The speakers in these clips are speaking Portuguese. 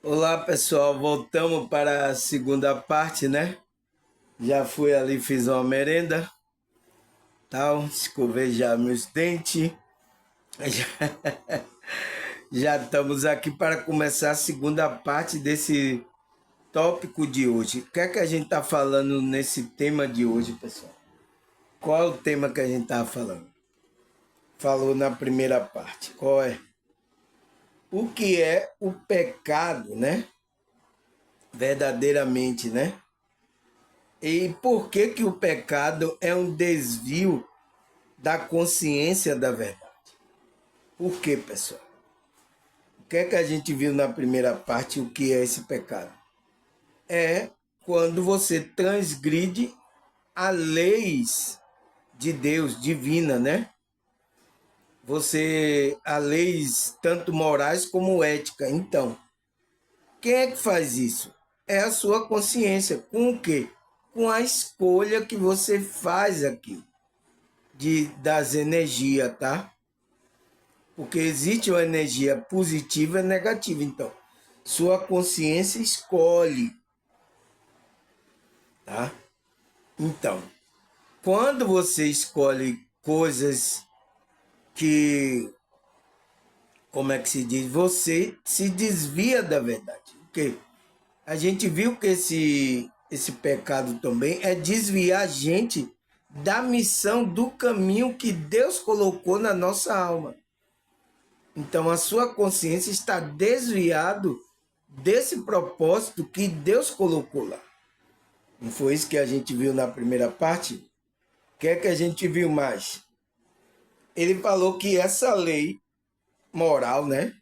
Olá pessoal, voltamos para a segunda parte, né? Já fui ali, fiz uma merenda, tal, escovei já meus dentes. Já estamos aqui para começar a segunda parte desse tópico de hoje. O que é que a gente está falando nesse tema de hoje, pessoal? Qual é o tema que a gente estava falando? Falou na primeira parte. Qual é? O que é o pecado, né? Verdadeiramente, né? E por que que o pecado é um desvio da consciência da verdade? Por que, pessoal? O que é que a gente viu na primeira parte? O que é esse pecado? É quando você transgride as leis de Deus, divina, né? As leis tanto morais como éticas. Então, quem é que faz isso? É a sua consciência. Com o quê? Com a escolha que você faz aqui das energias, tá? Porque existe uma energia positiva e negativa. Então, sua consciência escolhe, tá? Então, quando você escolhe coisas que, como é que se diz, você se desvia da verdade. Porque a gente viu que esse pecado também é desviar a gente da missão, do caminho que Deus colocou na nossa alma. Então a sua consciência está desviado desse propósito que Deus colocou lá. Não foi isso que a gente viu na primeira parte? O que é que a gente viu mais? Ele falou que essa lei moral, né,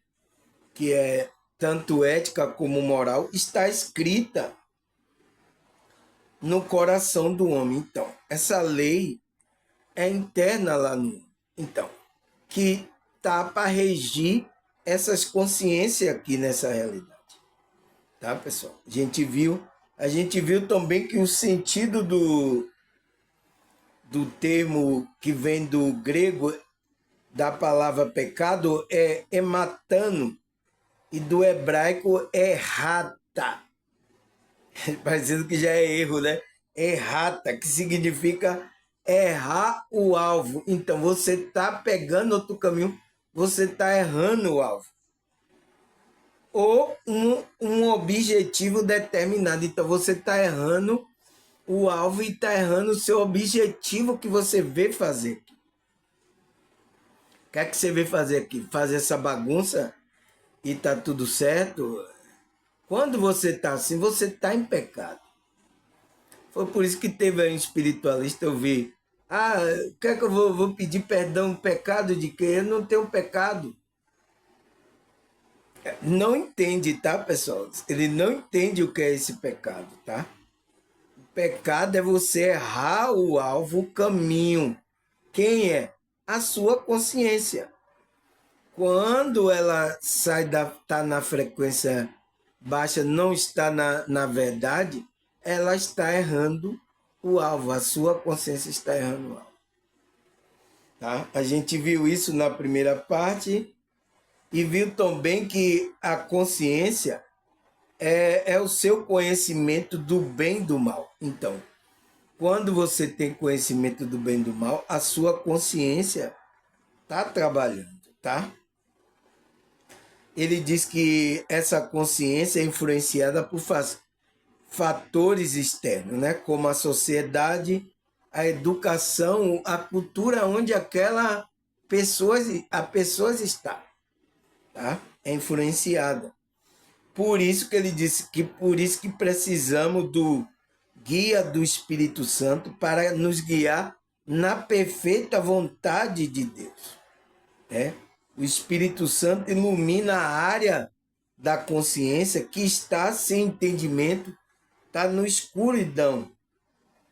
que é tanto ética como moral, está escrita no coração do homem. Então, essa lei é interna lá no. Então, que tá para regir essas consciências aqui nessa realidade. Tá, pessoal? A gente viu também que o sentido do termo que vem do grego da palavra pecado é hematano e do hebraico errata. Parecendo que já é erro, né? Errata, que significa errar o alvo. Então você está pegando outro caminho, você está errando o alvo. Ou um objetivo determinado. Então você está errando o alvo e está errando o seu objetivo que você vê fazer. O que é que você vê fazer aqui? Fazer essa bagunça e tá tudo certo? Quando você está assim, você está em pecado. Foi por isso que teve um espiritualista, eu vi. Ah, o que é que eu vou pedir perdão? Pecado de quê? Eu não tenho pecado. Não entende, tá, pessoal? Ele não entende o que é esse pecado, tá? Pecado é você errar o alvo, o caminho. Quem é? A sua consciência. Quando ela tá na frequência baixa, não está na verdade, ela está errando o alvo. A sua consciência está errando o alvo. Tá? A gente viu isso na primeira parte e viu também que a consciência é o seu conhecimento do bem e do mal. Então, quando você tem conhecimento do bem e do mal, a sua consciência está trabalhando, tá? Ele diz que essa consciência é influenciada por fatores externos, né? Como a sociedade, a educação, a cultura onde a pessoa está, tá? É influenciada. Por isso que ele disse que por isso que precisamos do guia do Espírito Santo para nos guiar na perfeita vontade de Deus. Né? O Espírito Santo ilumina a área da consciência que está sem entendimento, está no escuridão,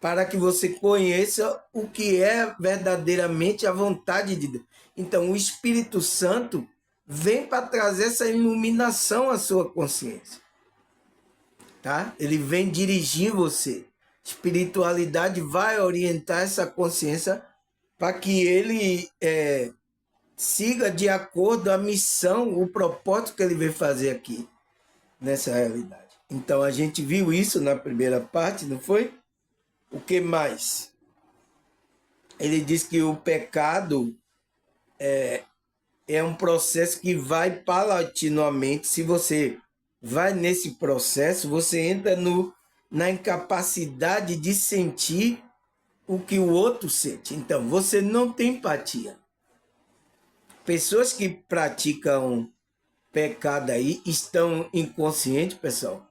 para que você conheça o que é verdadeiramente a vontade de Deus. Então, o Espírito Santo vem para trazer essa iluminação à sua consciência. Tá? Ele vem dirigir você. Espiritualidade vai orientar essa consciência para que ele siga de acordo a missão, o propósito que ele veio fazer aqui. nessa realidade. Então a gente viu isso na primeira parte, não foi? O que mais? Ele diz que o pecado é um processo que vai paulatinamente. Se você vai nesse processo, você entra na incapacidade de sentir o que o outro sente. Então, você não tem empatia. Pessoas que praticam pecado aí estão inconscientes, pessoal.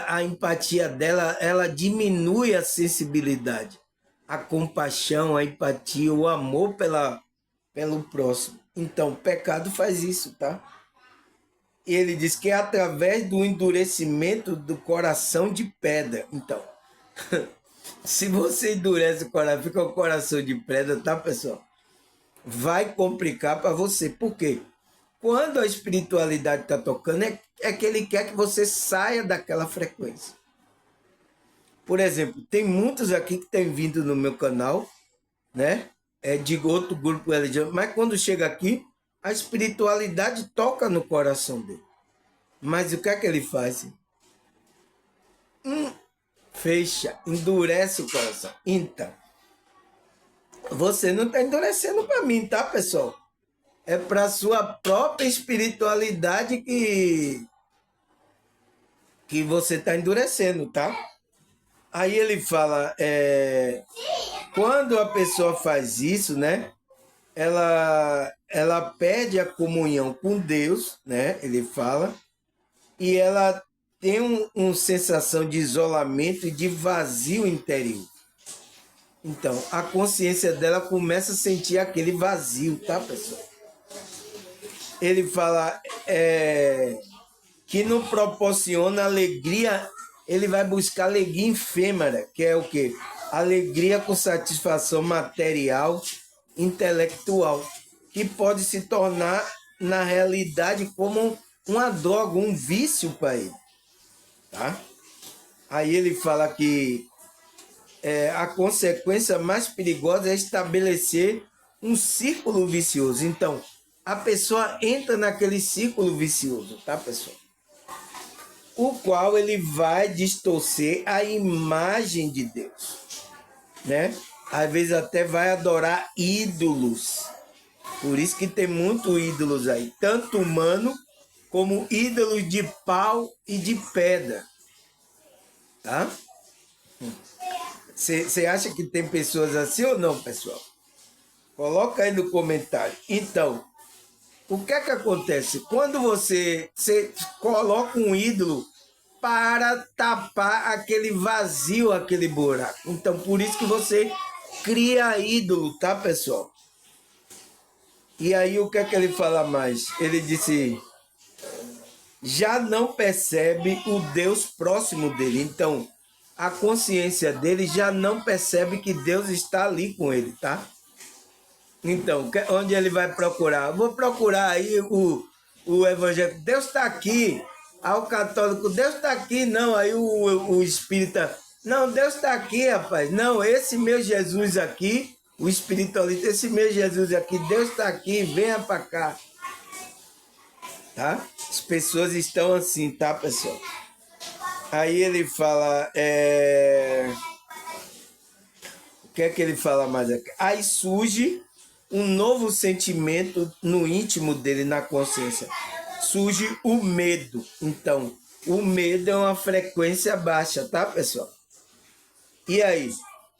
A empatia dela, ela diminui a sensibilidade, a compaixão, a empatia, o amor pelo próximo. Então, o pecado faz isso, tá? E ele diz que é através do endurecimento do coração de pedra. Então, se você endurece o coração, fica o coração de pedra, tá, pessoal? Vai complicar para você. Por quê? Quando a espiritualidade está tocando, é que ele quer que você saia daquela frequência. Por exemplo, tem muitos aqui que têm vindo no meu canal, né? De outro grupo religioso, mas quando chega aqui, a espiritualidade toca no coração dele. Mas o que é que ele faz? Fecha, endurece o coração. Então, você não está endurecendo para mim, tá, pessoal? É para sua própria espiritualidade que você está endurecendo, tá? Aí ele fala, quando a pessoa faz isso, né? Ela perde a comunhão com Deus, né? Ele fala, e ela tem uma sensação de isolamento e de vazio interior. Então, a consciência dela começa a sentir aquele vazio, tá, pessoal? Ele fala que não proporciona alegria, ele vai buscar alegria efêmera, que é o quê? Alegria com satisfação material, intelectual, que pode se tornar, na realidade, como uma droga, um vício para ele. Tá? Aí ele fala que a consequência mais perigosa é estabelecer um círculo vicioso. Então, a pessoa entra naquele círculo vicioso, tá, pessoal? O qual ele vai distorcer a imagem de Deus, né? Às vezes até vai adorar ídolos. Por isso que tem muitos ídolos aí, tanto humano como ídolos de pau e de pedra, tá? Você acha que tem pessoas assim ou não, pessoal? Coloca aí no comentário. Então, o que é que acontece? Quando você coloca um ídolo para tapar aquele vazio, aquele buraco. Então, por isso que você cria ídolo, tá, pessoal? E aí, o que é que ele fala mais? Ele disse, já não percebe o Deus próximo dele. Então, a consciência dele já não percebe que Deus está ali com ele, tá? Então, onde ele vai procurar? Vou procurar aí o evangélico. Deus está aqui. Ao católico, Deus está aqui. Não, aí o espírita. Não, Deus está aqui, rapaz. Não, esse meu Jesus aqui, o espiritualista, esse meu Jesus aqui, Deus está aqui, venha para cá. Tá? As pessoas estão assim, tá, pessoal? Aí ele fala. O que é que ele fala mais aqui? Aí surge um novo sentimento no íntimo dele, na consciência. Surge o medo. Então, o medo é uma frequência baixa, tá, pessoal? E aí?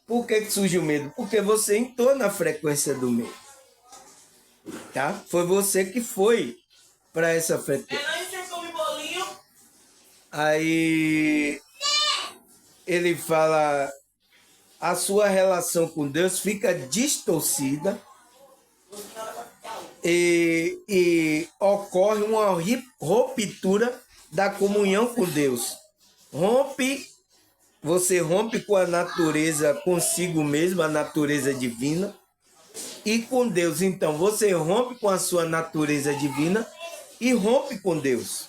Por que surge o medo? Porque você entrou na frequência do medo. Tá? Foi você que foi para essa frequência. Aí ele fala, a sua relação com Deus fica distorcida e ocorre uma ruptura da comunhão com Deus. Você rompe com a natureza, consigo mesmo, a natureza divina, e com Deus. Então, você rompe com a sua natureza divina e rompe com Deus.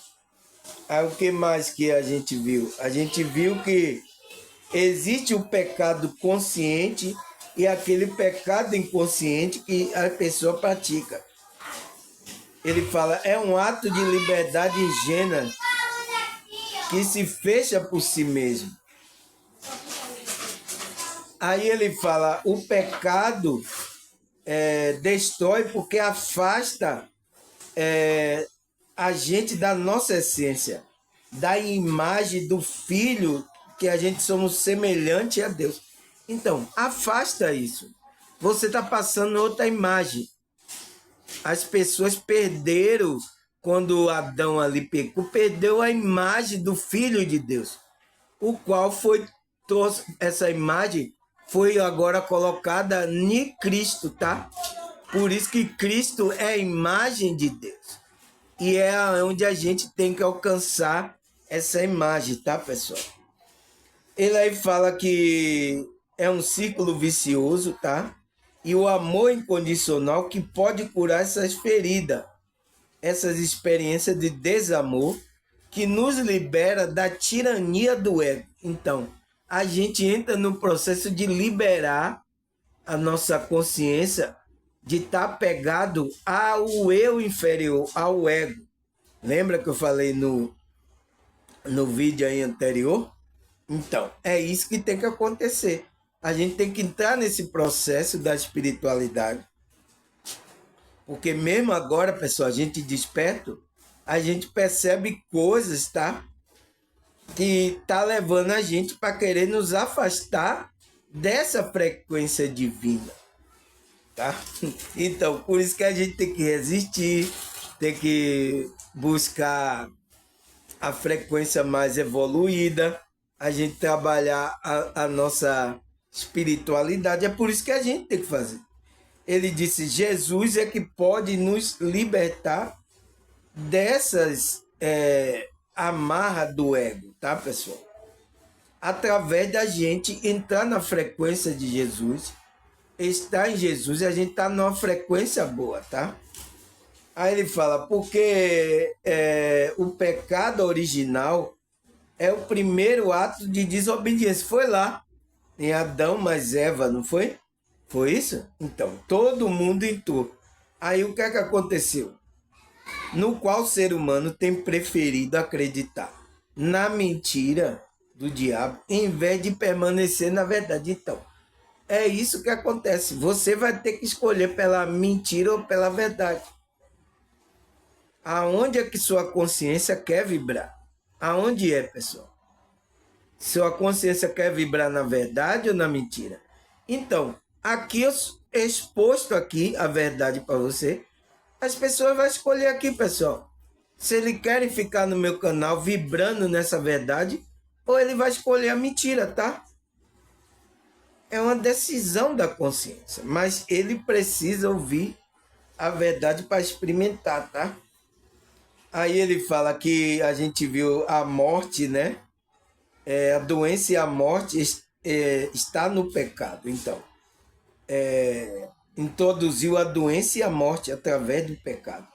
Aí, o que mais que a gente viu? A gente viu que existe o pecado consciente e aquele pecado inconsciente que a pessoa pratica. Ele fala, é um ato de liberdade ingênua que se fecha por si mesmo. Aí ele fala, o pecado destrói porque afasta a gente da nossa essência, da imagem do Filho, que a gente somos semelhante a Deus. Então, afasta isso. Você está passando outra imagem. As pessoas perderam, quando Adão ali pecou, perdeu a imagem do Filho de Deus, o qual trouxe essa imagem, foi agora colocada em Cristo, tá? Por isso que Cristo é a imagem de Deus. E é onde a gente tem que alcançar essa imagem, tá, pessoal? Ele aí fala que é um ciclo vicioso, tá? E o amor incondicional que pode curar essas feridas, essas experiências de desamor, que nos libera da tirania do ego. Então, a gente entra no processo de liberar a nossa consciência de estar pegado ao eu inferior, ao ego. Lembra que eu falei no vídeo aí anterior? Então, é isso que tem que acontecer. A gente tem que entrar nesse processo da espiritualidade. Porque mesmo agora, pessoal, a gente desperto, a gente percebe coisas, tá? Que tá levando a gente para querer nos afastar dessa frequência divina, tá? Então, por isso que a gente tem que resistir, tem que buscar a frequência mais evoluída, a gente trabalhar a nossa espiritualidade. É por isso que a gente tem que fazer. Ele disse, Jesus é que pode nos libertar dessas amarras do ego, tá, pessoal? Através da gente entrar na frequência de Jesus, estar em Jesus, e a gente tá numa frequência boa, tá? Aí ele fala, porque o pecado original é o primeiro ato de desobediência. Foi lá, em Adão mais Eva, não foi? Foi isso? Então, todo mundo entrou. Aí o que é que aconteceu? No qual o ser humano tem preferido acreditar na mentira do diabo, em vez de permanecer na verdade. Então, é isso que acontece. Você vai ter que escolher pela mentira ou pela verdade. Aonde é que sua consciência quer vibrar? Aonde é, pessoal? Sua consciência quer vibrar na verdade ou na mentira? Então, aqui eu exposto aqui a verdade para você, as pessoas vão escolher aqui, pessoal. Se eles querem ficar no meu canal vibrando nessa verdade, ou ele vai escolher a mentira, tá? É uma decisão da consciência, mas ele precisa ouvir a verdade para experimentar, tá? Aí ele fala que a gente viu a morte, né? A doença e a morte está no pecado. Então, introduziu a doença e a morte através do pecado.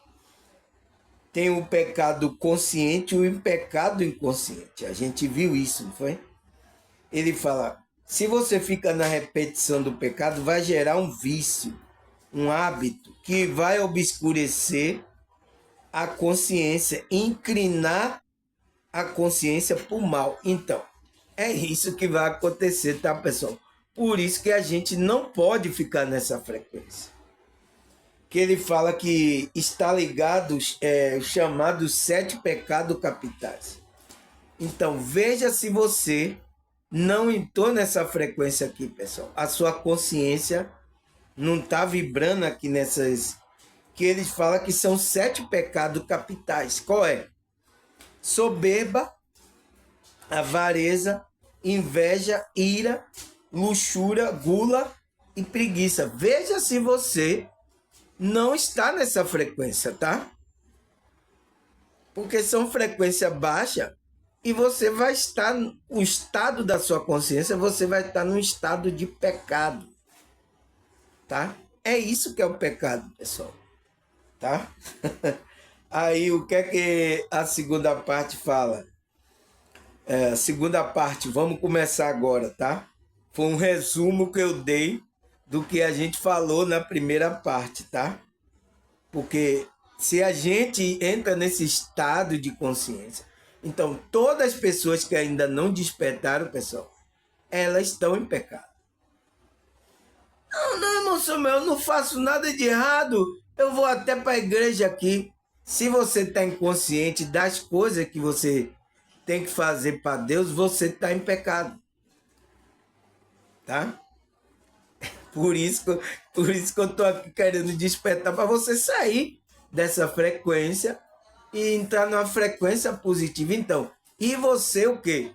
Tem o pecado consciente e o pecado inconsciente. A gente viu isso, não foi? Ele fala, se você fica na repetição do pecado, vai gerar um vício, um hábito que vai obscurecer a consciência, inclinar a consciência para o mal. Então, é isso que vai acontecer, tá, pessoal? Por isso que a gente não pode ficar nessa frequência. Que ele fala que está ligado os chamados 7 pecados capitais. Então, veja se você não entrou nessa frequência aqui, pessoal. A sua consciência não está vibrando aqui nessas... Que eles falam que são 7 pecados capitais. Qual é? Soberba, avareza, inveja, ira, luxúria, gula e preguiça. Veja se você não está nessa frequência, tá? Porque são frequência baixa e você vai estar, o estado da sua consciência, você vai estar num estado de pecado, tá? É isso que é o pecado, pessoal, tá? Aí o que é que a segunda parte fala? A segunda parte, vamos começar agora, tá? Foi um resumo que eu dei do que a gente falou na primeira parte, tá? Porque Se a gente entra nesse estado de consciência, então todas as pessoas que ainda não despertaram, pessoal, elas estão em pecado. Não, não, irmão Samuel, eu não faço nada de errado. Eu vou até para a igreja aqui. Se você está inconsciente das coisas que você tem que fazer para Deus, você está em pecado. Tá? Por isso que eu estou aqui querendo despertar para você sair dessa frequência e entrar numa frequência positiva. Então, e você o quê?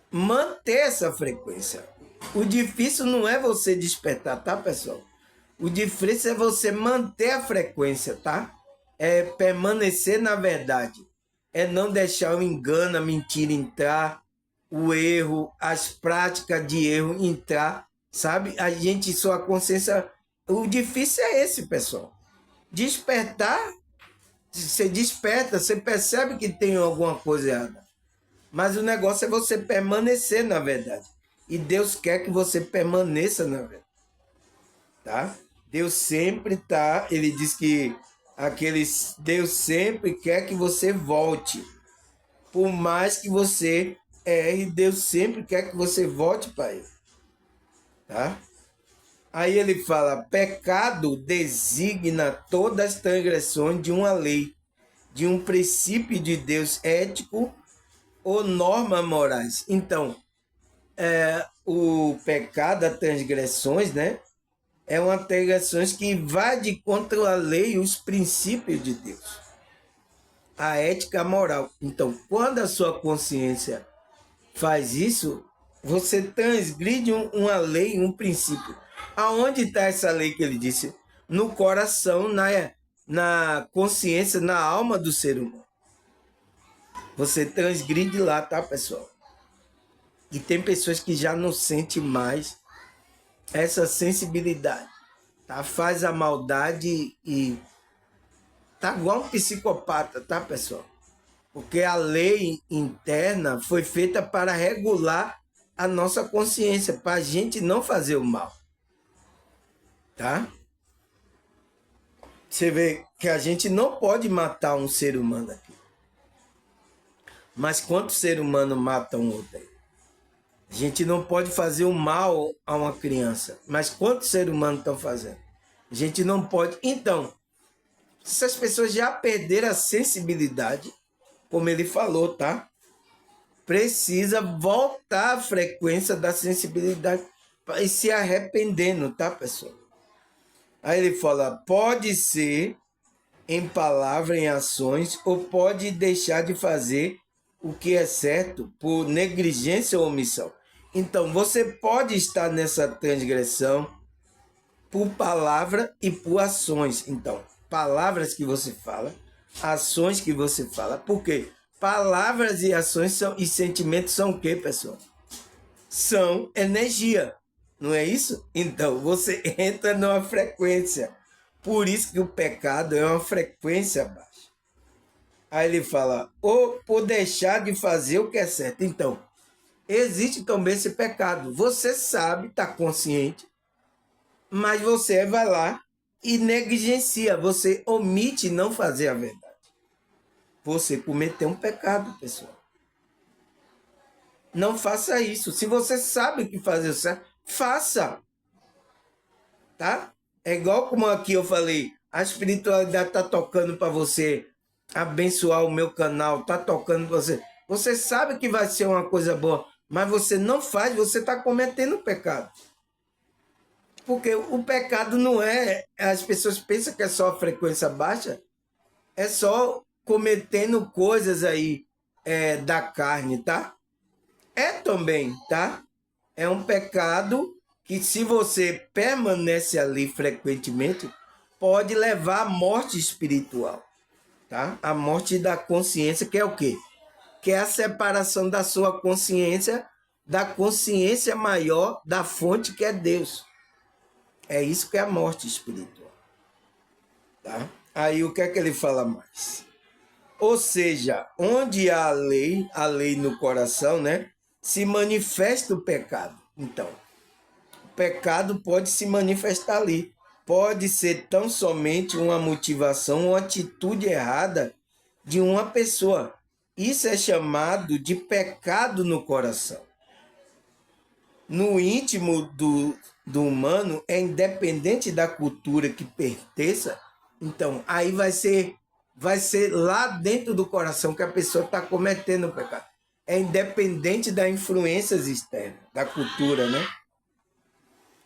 Manter essa frequência. O difícil não é você despertar, tá, pessoal? O difícil é você manter a frequência, tá? É permanecer na verdade. É não deixar o engano, a mentira entrar, o erro, as práticas de erro entrar, sabe? A gente, sua consciência... O difícil é esse, pessoal. Despertar, você desperta, você percebe que tem alguma coisa errada. Mas o negócio é você permanecer na verdade. E Deus quer que você permaneça na verdade. Tá? Deus sempre tá, ele diz que Deus sempre quer que você volte. Por mais que você erre, Deus sempre quer que você volte para ele. Tá? Aí ele fala: pecado designa todas as transgressões de uma lei, de um princípio de Deus ético ou normas morais. Então, o pecado, as transgressões, né? É uma transgressão que vai de contra a lei e os princípios de Deus. A ética moral. Então, quando a sua consciência faz isso, você transgride uma lei, um princípio. Aonde está essa lei que ele disse? No coração, na consciência, na alma do ser humano. Você transgride lá, tá, pessoal? E tem pessoas que já não sentem mais essa sensibilidade, tá? Faz a maldade e tá igual um psicopata, tá, pessoal? Porque a lei interna foi feita para regular a nossa consciência, para a gente não fazer o mal, tá? Você vê que a gente não pode matar um ser humano aqui. Mas quantos ser humano mata um outro aí? A gente não pode fazer o mal a uma criança. Mas quantos seres humanos estão fazendo? A gente não pode. Então, essas pessoas já perderam a sensibilidade, como ele falou, tá? Precisa voltar à frequência da sensibilidade e se arrependendo, tá, pessoal? Aí ele fala: pode ser em palavra, em ações, ou pode deixar de fazer o que é certo por negligência ou omissão. Então, você pode estar nessa transgressão por palavra e por ações. Então, palavras que você fala, ações que você fala. Por quê? Palavras e ações e sentimentos são o quê, pessoal? São energia, não é isso? Então, você entra numa frequência. Por isso que o pecado é uma frequência baixa. Aí ele fala: ou por deixar de fazer o que é certo. Então, existe também esse pecado. Você sabe, está consciente, mas você vai lá e negligencia. Você omite não fazer a verdade. Você cometeu um pecado, pessoal. Não faça isso. Se você sabe o que fazer certo, faça. Tá? É igual como aqui eu falei, a espiritualidade está tocando para você abençoar o meu canal, está tocando para você. Você sabe que vai ser uma coisa boa, mas você não faz, você está cometendo pecado. Porque o pecado não é... As pessoas pensam que é só a frequência baixa, é só cometendo coisas aí da carne, tá? É também, tá? É um pecado que, se você permanece ali frequentemente, pode levar à morte espiritual, tá? A morte da consciência, que é o quê? Que é a separação da sua consciência da consciência maior da fonte, que é Deus. É isso que é a morte espiritual, tá? Aí o que é que ele fala mais? Ou seja, onde há a lei no coração, né? Se manifesta o pecado. Então, o pecado pode se manifestar ali. pode ser tão somente uma motivação ou atitude errada de uma pessoa. Isso é chamado de pecado no coração. No íntimo do humano, é independente da cultura que pertença, então aí vai ser lá dentro do coração que a pessoa está cometendo o pecado. É independente das influências externas, da cultura, né?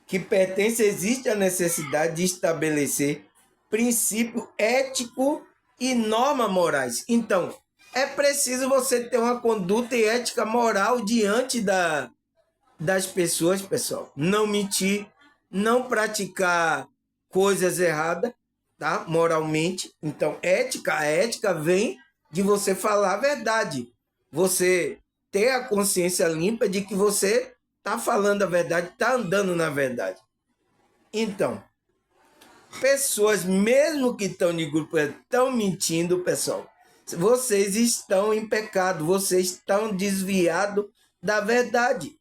Que pertence, existe a necessidade de estabelecer princípio ético e normas morais. Então, é preciso você ter uma conduta e ética moral diante das pessoas, pessoal. Não mentir, não praticar coisas erradas, tá? Moralmente. Então, a ética vem de você falar a verdade. Você ter a consciência limpa de que você está falando a verdade, está andando na verdade. Então, pessoas, mesmo que estão de grupo, estão mentindo, pessoal. Vocês estão em pecado, vocês estão desviados da verdade.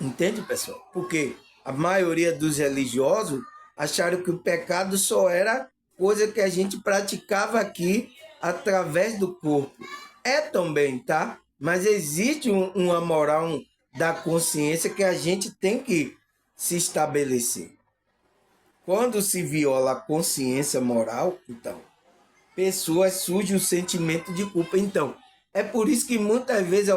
Entende, pessoal? Porque a maioria dos religiosos acharam que o pecado só era coisa que a gente praticava aqui através do corpo. É também, tá? Mas existe uma moral da consciência que a gente tem que se estabelecer. Quando se viola a consciência moral, então, pessoas surge o sentimento de culpa. Então, é por isso que muitas vezes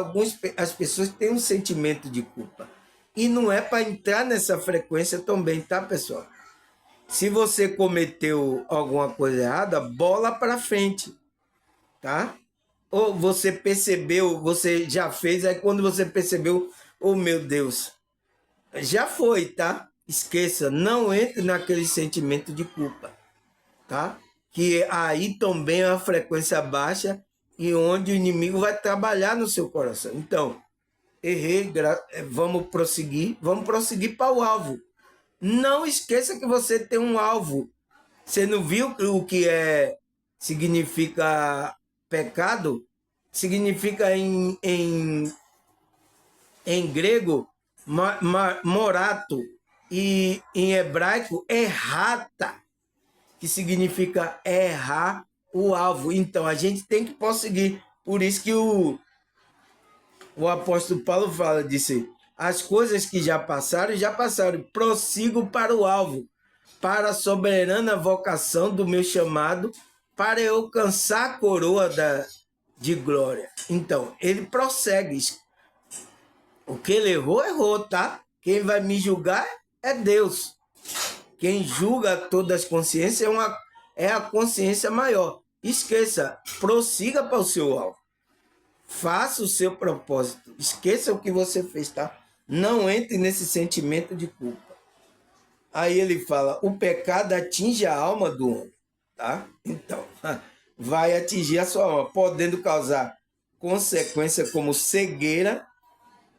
as pessoas têm um sentimento de culpa. E não é para entrar nessa frequência também, tá, pessoal? Se você cometeu alguma coisa errada, bola para frente, tá? Ou você percebeu, você já fez, aí quando você percebeu, oh meu Deus, já foi, tá? Esqueça, não entre naquele sentimento de culpa, tá? Que aí também é uma frequência baixa e onde o inimigo vai trabalhar no seu coração. Então, errei, vamos prosseguir para o alvo. Não esqueça que você tem um alvo. Você não viu o que significa pecado? Significa em grego morato e em hebraico errata, que significa errar o alvo. Então a gente tem que prosseguir. Por isso que o apóstolo Paulo fala, disse, as coisas que já passaram, prossigo para o alvo, para a soberana vocação do meu chamado, para eu alcançar a coroa de glória. Então, ele prossegue. O que ele errou, errou, tá? Quem vai me julgar é Deus. Quem julga todas as consciências é a consciência maior. Esqueça, prossiga para o seu alvo. Faça o seu propósito. Esqueça o que você fez, tá? Não entre nesse sentimento de culpa. Aí ele fala, o pecado atinge a alma do homem, tá? Então, vai atingir a sua alma, podendo causar consequências como cegueira,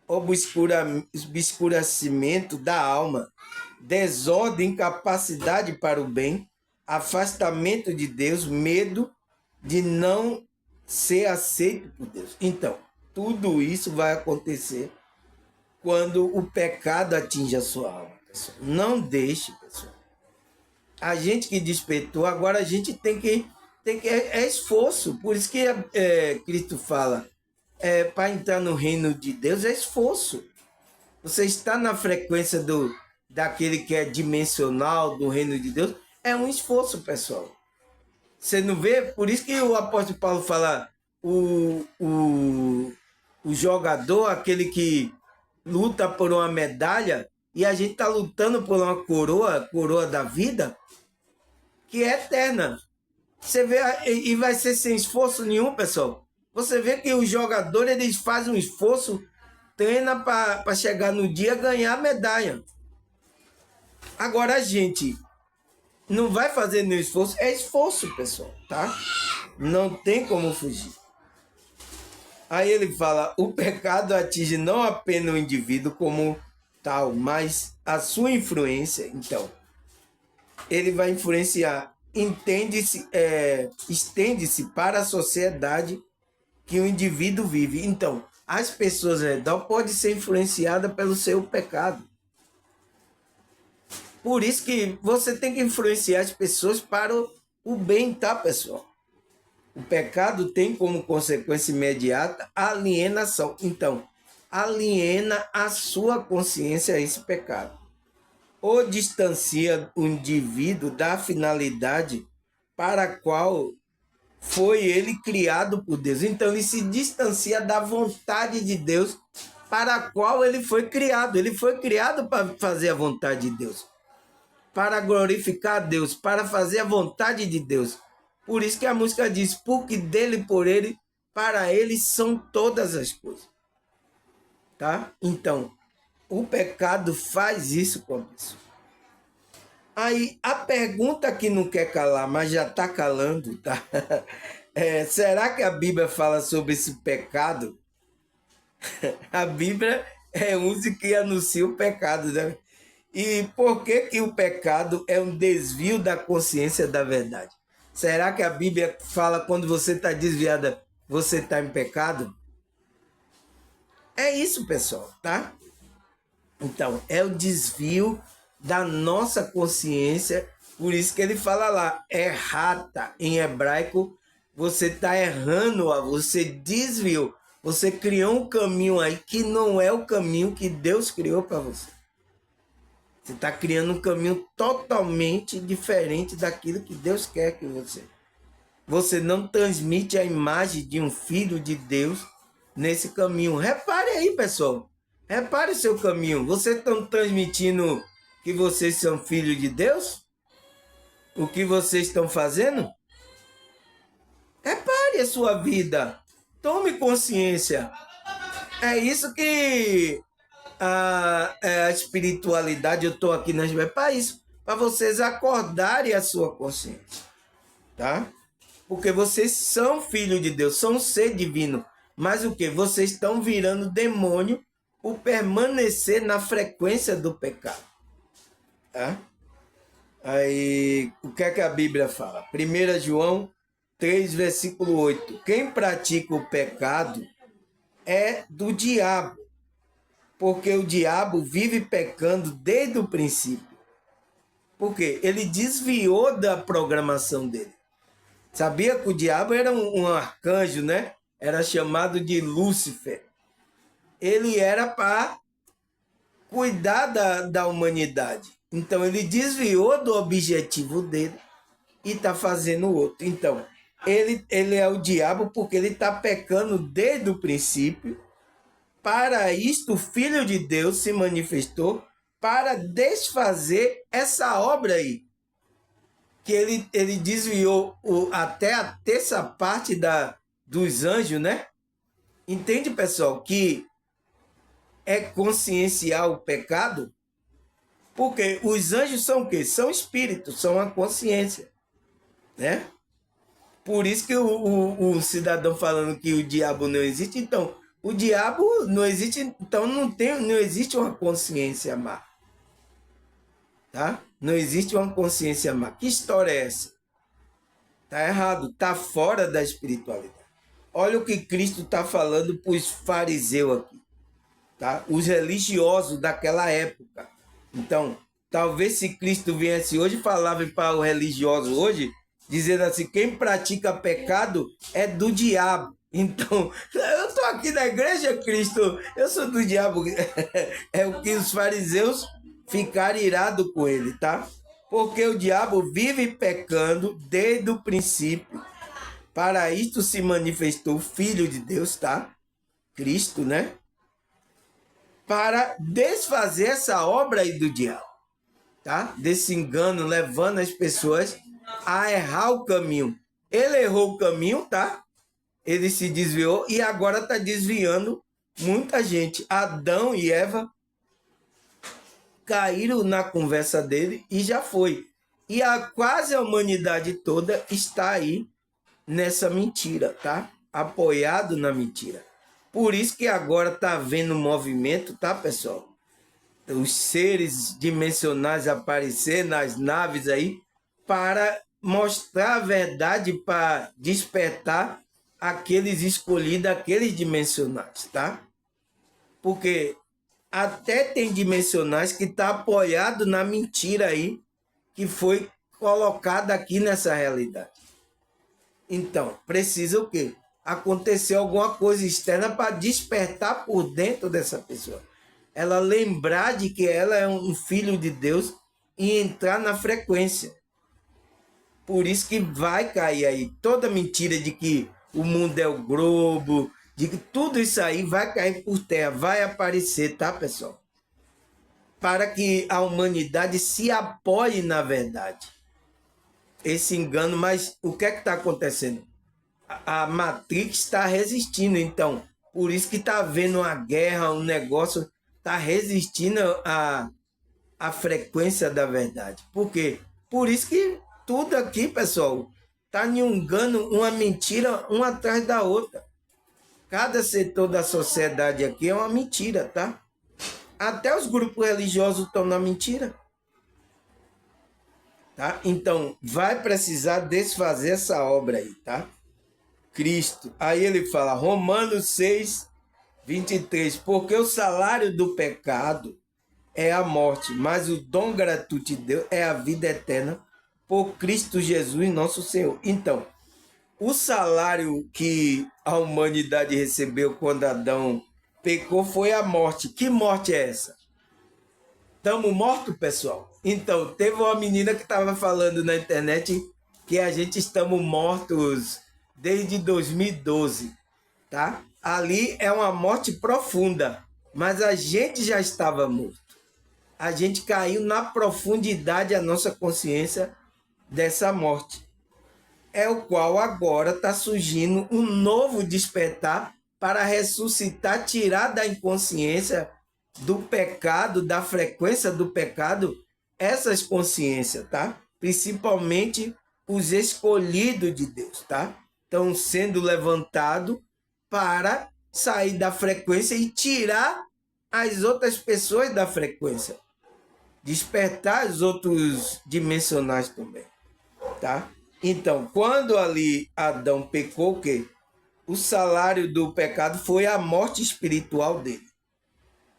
obscurecimento da alma, desordem, incapacidade para o bem, afastamento de Deus, medo de não ser aceito por Deus. Então, tudo isso vai acontecer quando o pecado atinge a sua alma, pessoal. Não deixe, pessoal. A gente que despertou, agora a gente tem que é esforço. Por isso que Cristo fala, para entrar no reino de Deus é esforço. Você está na frequência daquele que é dimensional do reino de Deus, é um esforço, pessoal. Você não vê? Por isso que o apóstolo Paulo fala, o jogador, aquele que luta por uma medalha, e a gente está lutando por uma coroa da vida, que é eterna. Você vê, e vai ser sem esforço nenhum, pessoal. Você vê que os jogadores, eles fazem um esforço, treina para chegar no dia ganhar a medalha. Agora a gente não vai fazer nenhum esforço, é esforço, pessoal, tá? Não tem como fugir. Aí ele fala, o pecado atinge não apenas o indivíduo como tal, mas a sua influência, então, ele vai influenciar, estende-se para a sociedade que o indivíduo vive. Então, as pessoas ao redor podem ser influenciadas pelo seu pecado. Por isso que você tem que influenciar as pessoas para o bem, tá, pessoal? O pecado tem como consequência imediata a alienação. Então, aliena a sua consciência a esse pecado. Ou distancia o indivíduo da finalidade para a qual foi ele criado por Deus. Então, ele se distancia da vontade de Deus para a qual ele foi criado. Ele foi criado para fazer a vontade de Deus, para glorificar a Deus, para fazer a vontade de Deus. Por isso que a música diz, porque dele, por ele, para ele são todas as coisas. Tá? Então, o pecado faz isso com a pessoa. Aí, a pergunta que não quer calar, mas já está calando, tá? Será que a Bíblia fala sobre esse pecado? A Bíblia é música que anuncia o pecado, né? E por que que o pecado é um desvio da consciência da verdade? Será que a Bíblia fala quando você está desviada, você está em pecado? É isso, pessoal, tá? Então, é o desvio da nossa consciência, por isso que ele fala lá, errata, em hebraico, você está errando, você desviou, você criou um caminho aí que não é o caminho que Deus criou para você. Você está criando um caminho totalmente diferente daquilo que Deus quer que você. Você não transmite a imagem de um filho de Deus nesse caminho. Repare aí, pessoal. Repare o seu caminho. Vocês estão transmitindo que vocês são filhos de Deus? O que vocês estão fazendo? Repare a sua vida. Tome consciência. É isso que a espiritualidade, eu estou aqui nas para isso, para vocês acordarem a sua consciência, tá? Porque vocês são filhos de Deus, são um ser divino, mas o que? Vocês estão virando demônio por permanecer na frequência do pecado, tá? Aí, o que é que a Bíblia fala? 1 João 3, versículo 8. Quem pratica o pecado é do diabo, porque o diabo vive pecando desde o princípio. Porque ele desviou da programação dele. Sabia que o diabo era um arcanjo, né? Era chamado de Lúcifer. Ele era para cuidar da humanidade. Então ele desviou do objetivo dele e está fazendo outro. Então, ele é o diabo porque ele está pecando desde o princípio. Para isto, o Filho de Deus se manifestou para desfazer essa obra aí. Que ele desviou até a terça parte dos anjos, né? Entende, pessoal, que é conscienciar o pecado? Porque os anjos são o quê? São espíritos, são a consciência, né? Por isso que o cidadão falando que o diabo não existe, então, o diabo não existe, então não existe uma consciência má. Tá? Não existe uma consciência má. Que história é essa? Tá errado, tá fora da espiritualidade. Olha o que Cristo está falando para os fariseus aqui, tá? Os religiosos daquela época. Então, talvez se Cristo viesse hoje, falava para o religioso hoje, dizendo assim, quem pratica pecado é do diabo. Então, eu estou aqui na igreja, Cristo, eu sou do diabo. É o que os fariseus ficaram irados com ele, tá? Porque o diabo vive pecando desde o princípio. Para isto se manifestou o Filho de Deus, tá? Cristo, né? Para desfazer essa obra aí do diabo, tá? Desse engano, levando as pessoas a errar o caminho. Ele errou o caminho, tá? Ele se desviou e agora está desviando muita gente. Adão e Eva caíram na conversa dele e já foi. E quase a humanidade toda está aí nessa mentira, tá? Apoiado na mentira. Por isso que agora está havendo movimento, tá, pessoal? Os seres dimensionais aparecer nas naves aí para mostrar a verdade, para despertar aqueles escolhidos, aqueles dimensionais, tá? Porque Até tem dimensionais que está apoiado na mentira aí, que foi colocada aqui nessa realidade. Então, precisa o quê? Acontecer alguma coisa externa para despertar por dentro dessa pessoa. Ela lembrar de que ela é um filho de Deus e entrar na frequência. Por isso que vai cair aí toda mentira de que o mundo é o globo, de que tudo isso aí vai cair por terra, vai aparecer, tá, pessoal? Para que a humanidade se apoie na verdade. Esse engano, mas o que é que está acontecendo? A Matrix está resistindo, então, por isso que está havendo uma guerra, um negócio, está resistindo a frequência da verdade. Por quê? Por isso que tudo aqui, pessoal, está em um engano, uma mentira, uma atrás da outra. Cada setor da sociedade aqui é uma mentira, tá? Até os grupos religiosos estão na mentira. Tá? Então, vai precisar desfazer essa obra aí, tá? Cristo. Aí ele fala, Romanos 6, 23, porque o salário do pecado é a morte, mas o dom gratuito de Deus é a vida eterna por Cristo Jesus, nosso Senhor. Então, o salário que a humanidade recebeu quando Adão pecou foi a morte. Que morte é essa? Estamos mortos, pessoal? Então, teve uma menina que estava falando na internet que a gente estamos mortos desde 2012, tá? Ali é uma morte profunda, mas a gente já estava morto. A gente caiu na profundidade a nossa consciência dessa morte. É o qual agora está surgindo um novo despertar para ressuscitar, tirar da inconsciência do pecado, da frequência do pecado, essas consciências, tá? Principalmente os escolhidos de Deus, tá? Estão sendo levantados para sair da frequência e tirar as outras pessoas da frequência. Despertar os outros dimensionais também, tá? Então, quando ali Adão pecou, o quê? O salário do pecado foi a morte espiritual dele.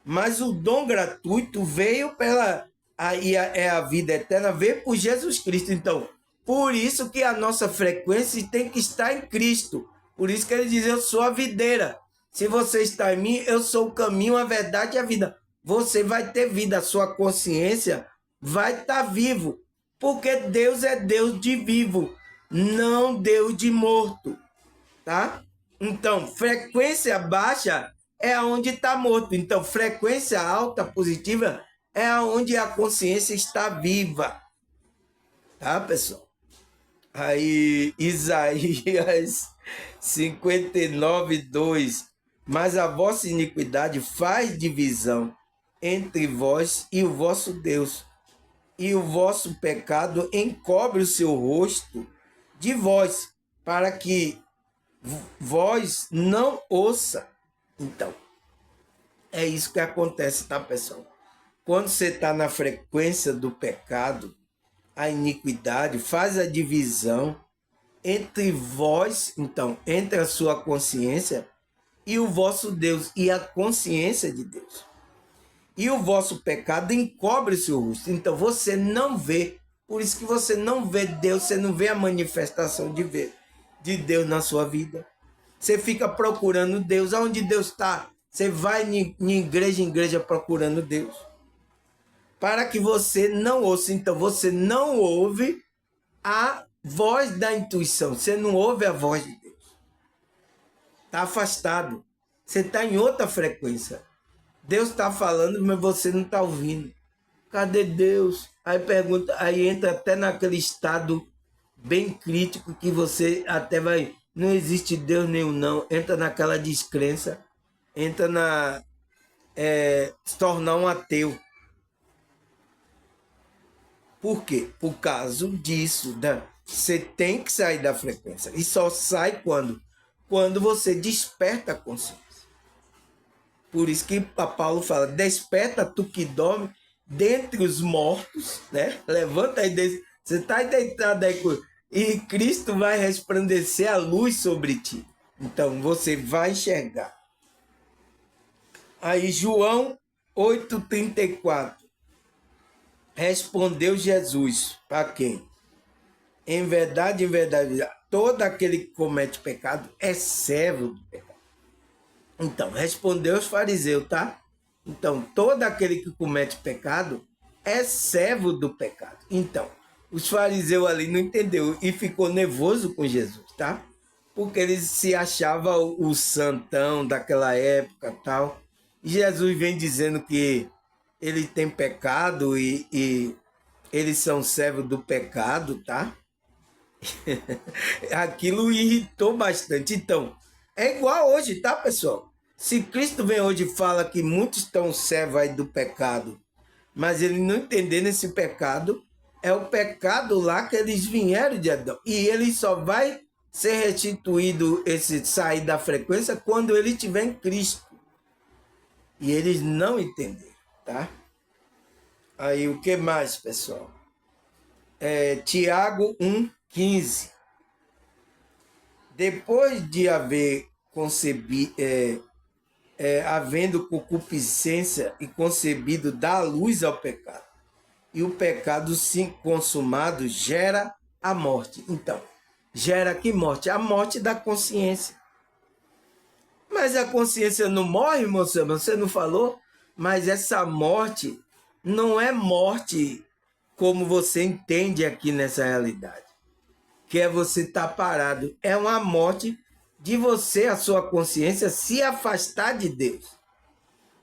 Mas o dom gratuito veio pela é a vida eterna, veio por Jesus Cristo. Então, por isso que a nossa frequência tem que estar em Cristo. Por isso que ele diz, eu sou a videira. Se você está em mim, eu sou o caminho, a verdade e a vida. Você vai ter vida, a sua consciência vai estar vivo. Porque Deus é Deus de vivo, não Deus de morto. Tá? Então, frequência baixa é onde está morto. Então, frequência alta, positiva, é onde a consciência está viva. Tá, pessoal? Aí, Isaías 59, 2. Mas a vossa iniquidade faz divisão entre vós e o vosso Deus, e o vosso pecado encobre o seu rosto de vós, para que vós não ouça. Então, é isso que acontece, tá, pessoal? Quando você está na frequência do pecado, a iniquidade faz a divisão entre vós, então, entre a sua consciência e o vosso Deus, e a consciência de Deus. E o vosso pecado encobre o seu rosto. Então, você não vê. Por isso que você não vê Deus, você não vê a manifestação de Deus na sua vida. Você fica procurando Deus. Aonde Deus está? Você vai em igreja procurando Deus. Para que você não ouça. Então, você não ouve a voz da intuição. Você não ouve a voz de Deus. Está afastado. Você está em outra frequência. Deus está falando, mas você não está ouvindo. Cadê Deus? Aí pergunta, aí entra até naquele estado bem crítico que você até vai... Não existe Deus nenhum, não. Entra naquela descrença. Entra na... se tornar um ateu. Por quê? Por causa disso. Né? Você tem que sair da frequência. E só sai quando? Quando você desperta a consciência. Por isso que Paulo fala, desperta tu que dorme dentre os mortos, né? Levanta aí, você está deitado aí, e Cristo vai resplandecer a luz sobre ti. Então, você vai enxergar. Aí, João 8:34. Respondeu Jesus para quem? Em verdade, todo aquele que comete pecado é servo do pecado. Então, respondeu os fariseus, tá? Então, todo aquele que comete pecado é servo do pecado. Então, os fariseus ali não entendeu e ficou nervoso com Jesus, tá? Porque eles se achavam o santão daquela época, tal. E Jesus vem dizendo que ele tem pecado e eles são servos do pecado, tá? Aquilo irritou bastante. Então, é igual hoje, tá, pessoal? Se Cristo vem hoje e fala que muitos estão servos aí do pecado, mas ele não entendendo esse pecado, é o pecado lá que eles vieram de Adão. E ele só vai ser restituído, esse sair da frequência, quando ele estiver em Cristo. E eles não entenderam, tá? Aí, o que mais, pessoal? Tiago 1,15. Depois de haver concebido, havendo concupiscência e concebido, dá luz ao pecado. E o pecado, sim, consumado, gera a morte. Então, gera que morte? A morte da consciência. Mas a consciência não morre, moça? Você não falou? Mas essa morte não é morte como você entende aqui nessa realidade. Que é você estar parado. É uma morte de você, a sua consciência, se afastar de Deus.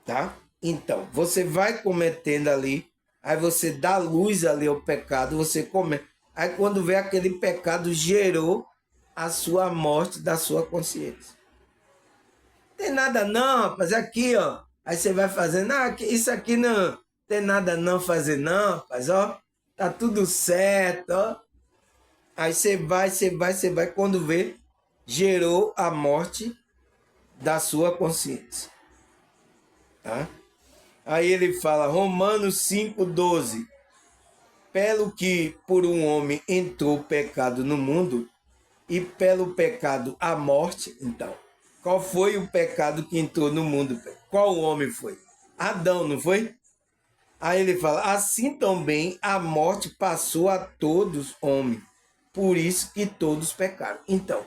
Tá? Então, você vai cometendo ali, aí você dá luz ali ao pecado, você comete. Aí quando vê aquele pecado, gerou a sua morte da sua consciência. Tem nada não, rapaz, aqui, ó. Aí você vai fazendo, isso aqui não tem nada não fazer não, rapaz, ó. Tá tudo certo, ó. Aí você vai, quando vê, gerou a morte da sua consciência. Tá? Aí ele fala, Romanos 5,12. Pelo que por um homem entrou o pecado no mundo, e pelo pecado a morte. Então, qual foi o pecado que entrou no mundo? Qual homem foi? Adão, não foi? Aí ele fala, assim também a morte passou a todos homens, por isso que todos pecaram. Então,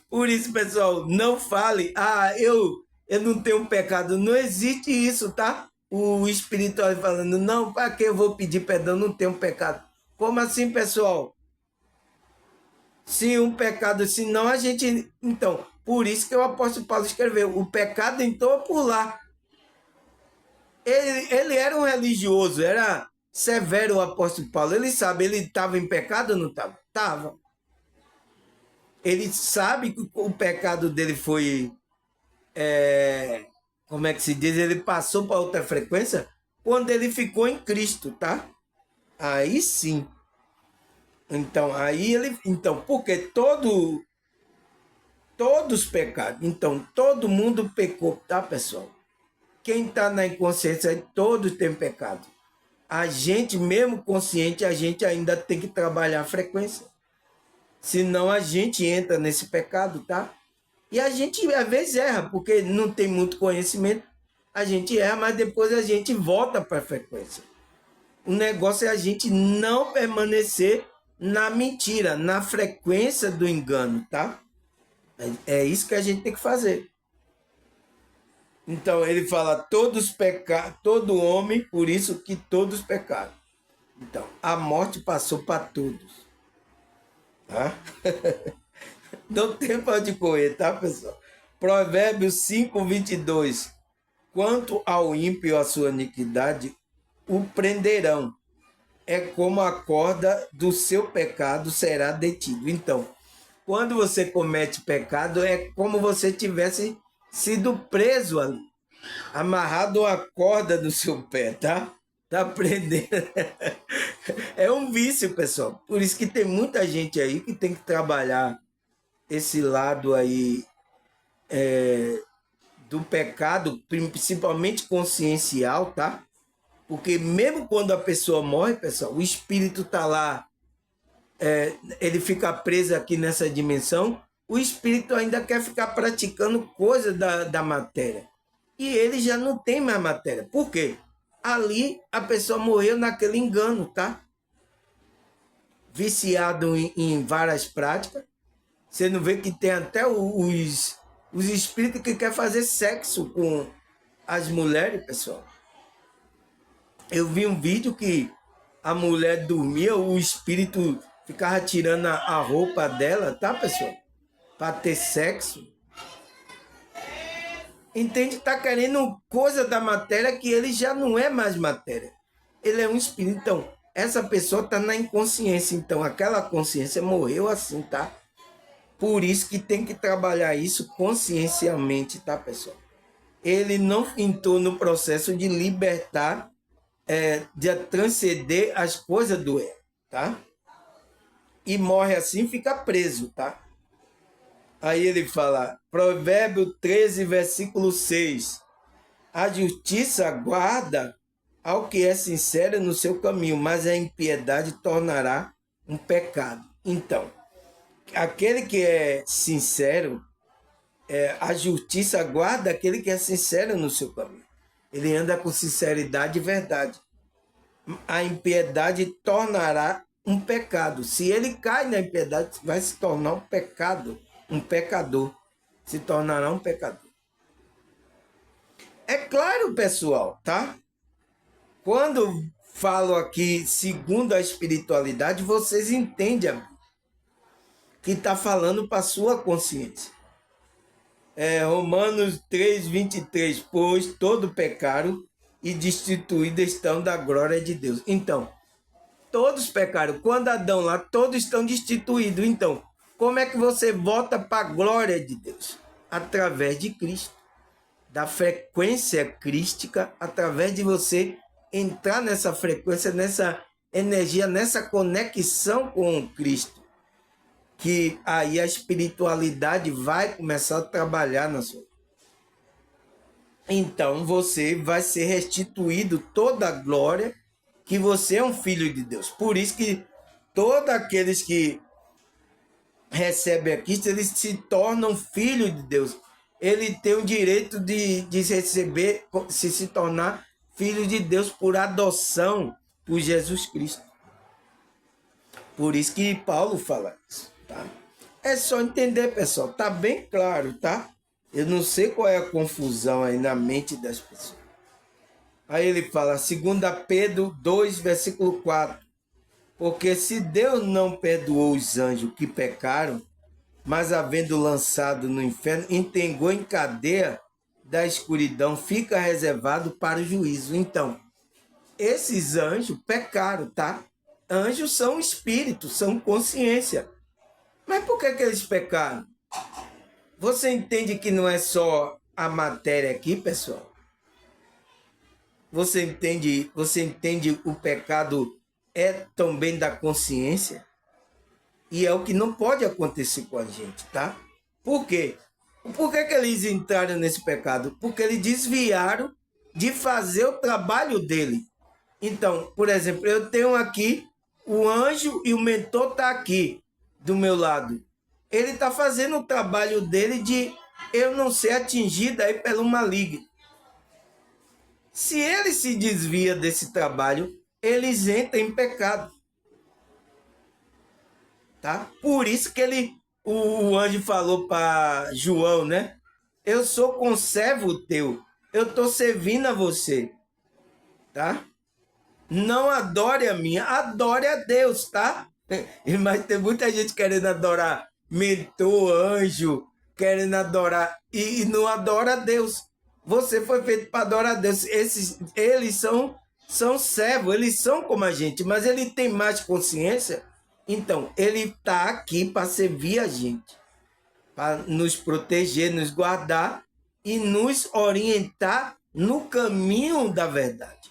por isso, pessoal, não fale, eu não tenho pecado. Não existe isso, tá? O espiritual falando, não, para que eu vou pedir perdão? Não tenho pecado. Como assim, pessoal? Se um pecado, se não a gente... Então, por isso que o apóstolo Paulo escreveu, o pecado entrou por lá. Ele era um religioso, era severo o apóstolo Paulo. Ele sabe, ele estava em pecado ou não estava? Estava. Ele sabe que o pecado dele foi... como é que se diz? Ele passou para outra frequência quando ele ficou em Cristo, tá? Aí sim. Então, porque todos pecaram. Então, todo mundo pecou, tá, pessoal? Quem está na inconsciência, todos têm pecado. A gente, mesmo consciente, a gente ainda tem que trabalhar a frequência. Senão a gente entra nesse pecado, tá? E a gente, às vezes, erra, porque não tem muito conhecimento. A gente erra, mas depois a gente volta para a frequência. O negócio é a gente não permanecer na mentira, na frequência do engano, tá? É isso que a gente tem que fazer. Então ele fala, todos pecaram, todo homem, por isso que todos pecaram. Então, a morte passou para todos. Tá? Não tem para onde correr, tá, pessoal? Provérbios 5:22. Quanto ao ímpio, a sua iniquidade, o prenderão. É como a corda do seu pecado será detido. Então, quando você comete pecado, é como você tivesse sido preso ali, amarrado a corda do seu pé, tá? Tá prendendo. É um vício, pessoal. Por isso que tem muita gente aí que tem que trabalhar esse lado aí do pecado, principalmente consciencial, tá? Porque mesmo quando a pessoa morre, pessoal, o espírito tá lá, ele fica preso aqui nessa dimensão, o espírito ainda quer ficar praticando coisas da matéria. E ele já não tem mais matéria. Por quê? Ali a pessoa morreu naquele engano, tá? Viciado em várias práticas. Você não vê que tem até os espíritos que querem fazer sexo com as mulheres, pessoal. Eu vi um vídeo que a mulher dormia, o espírito ficava tirando a roupa dela, tá, pessoal? Para ter sexo. Entende? Está querendo coisa da matéria que ele já não é mais matéria. Ele é um espírito. Então, essa pessoa está na inconsciência. Então, aquela consciência morreu assim, tá? Por isso que tem que trabalhar isso consciencialmente, tá, pessoal? Ele não entrou no processo de libertar, de transcender as coisas do ego, tá? E morre assim, fica preso, tá? Aí ele fala, Provérbio 13, versículo 6. A justiça guarda ao que é sincero no seu caminho, mas a impiedade tornará um pecado. Então, aquele que é sincero, a justiça guarda aquele que é sincero no seu caminho. Ele anda com sinceridade e verdade. A impiedade tornará um pecado. Se ele cai na impiedade, vai se tornar um pecado, um pecador. Se tornará um pecador. É claro, pessoal, tá? Quando falo aqui segundo a espiritualidade, vocês entendem que está falando para a sua consciência. Romanos 3, 23, pois todo pecaram e destituídos estão da glória de Deus. Então, todos pecaram. Quando Adão lá, todos estão destituídos. Então, como é que você volta para a glória de Deus? Através de Cristo. Da frequência crística, através de você entrar nessa frequência, nessa energia, nessa conexão com Cristo, que aí a espiritualidade vai começar a trabalhar na sua vida. Então você vai ser restituído toda a glória, que você é um filho de Deus. Por isso que todos aqueles que recebem a Cristo, eles se tornam filhos de Deus. Ele tem o direito de receber, se tornar filho de Deus por adoção por Jesus Cristo. Por isso que Paulo fala isso, tá? É só entender, pessoal. Tá bem claro, tá? Eu não sei qual é a confusão aí na mente das pessoas. Aí ele fala, 2 Pedro 2, versículo 4. Porque se Deus não perdoou os anjos que pecaram, mas havendo lançado no inferno, entregou em cadeia da escuridão, fica reservado para o juízo. Então, esses anjos pecaram, tá? Anjos são espíritos, são consciência. Mas por que eles pecaram? Você entende que não é só a matéria aqui, pessoal? Você entende o pecado é também da consciência? E é o que não pode acontecer com a gente, tá? Por quê? Por que eles entraram nesse pecado? Porque eles desviaram de fazer o trabalho dele. Então, por exemplo, eu tenho aqui o anjo e o mentor está aqui do meu lado. Ele está fazendo o trabalho dele de eu não ser atingido aí pelo maligno. Se ele se desvia desse trabalho, eles entram em pecado. Tá? Por isso que o anjo falou para João, né? Eu sou conservo teu, eu estou servindo a você, tá? Não adore a mim, adore a Deus, tá? Mas tem muita gente querendo adorar mentor, anjo, querendo adorar e não adora a Deus. Você foi feito para adorar a Deus. Eles são servos, eles são como a gente, mas ele tem mais consciência. Então, ele está aqui para servir a gente, para nos proteger, nos guardar e nos orientar no caminho da verdade.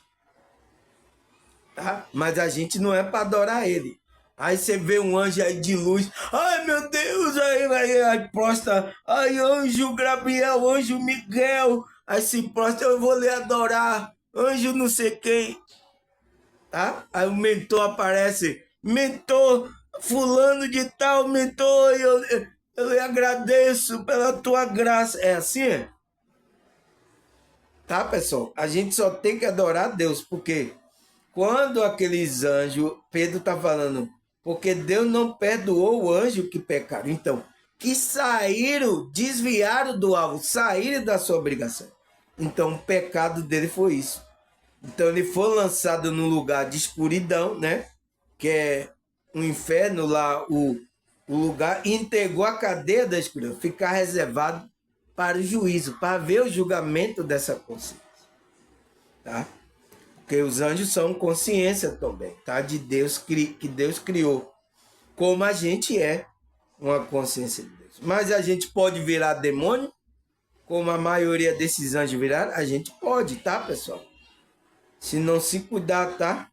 Tá? Mas a gente não é para adorar ele. Aí você vê um anjo aí de luz, ai meu Deus, aí prostra, ai anjo Gabriel, anjo Miguel, aí se prostra, eu vou lhe adorar, anjo não sei quem. Tá? Aí o mentor aparece, mentor fulano de tal, mentor, Eu lhe agradeço pela tua graça. É assim? Tá, pessoal? A gente só tem que adorar a Deus, porque quando aqueles anjos, Pedro está falando, porque Deus não perdoou o anjo que pecaram. Então, que saíram, desviaram do alvo, saíram da sua obrigação. Então, o pecado dele foi isso. Então, ele foi lançado num lugar de escuridão, né? Que é o inferno lá, o lugar, e entregou a cadeia da escuridão, ficar reservado para o juízo, para ver o julgamento dessa consciência. Tá? Porque os anjos são consciência também, tá? De Deus, que Deus criou. Como a gente é uma consciência de Deus. Mas a gente pode virar demônio, como a maioria desses anjos viraram? A gente pode, tá, pessoal? Se não se cuidar, tá?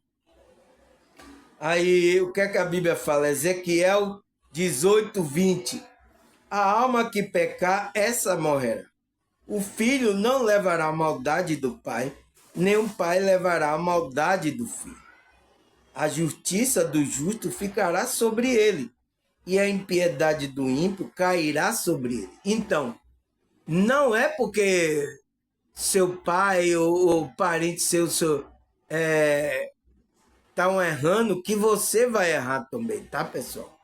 Aí, o que é que a Bíblia fala? Ezequiel 18:20. A alma que pecar, essa morrerá. O filho não levará a maldade do pai, nem o pai levará a maldade do filho. A justiça do justo ficará sobre ele, e a impiedade do ímpio cairá sobre ele. Então, não é porque seu pai ou parente seu estão errando que você vai errar também, tá, pessoal?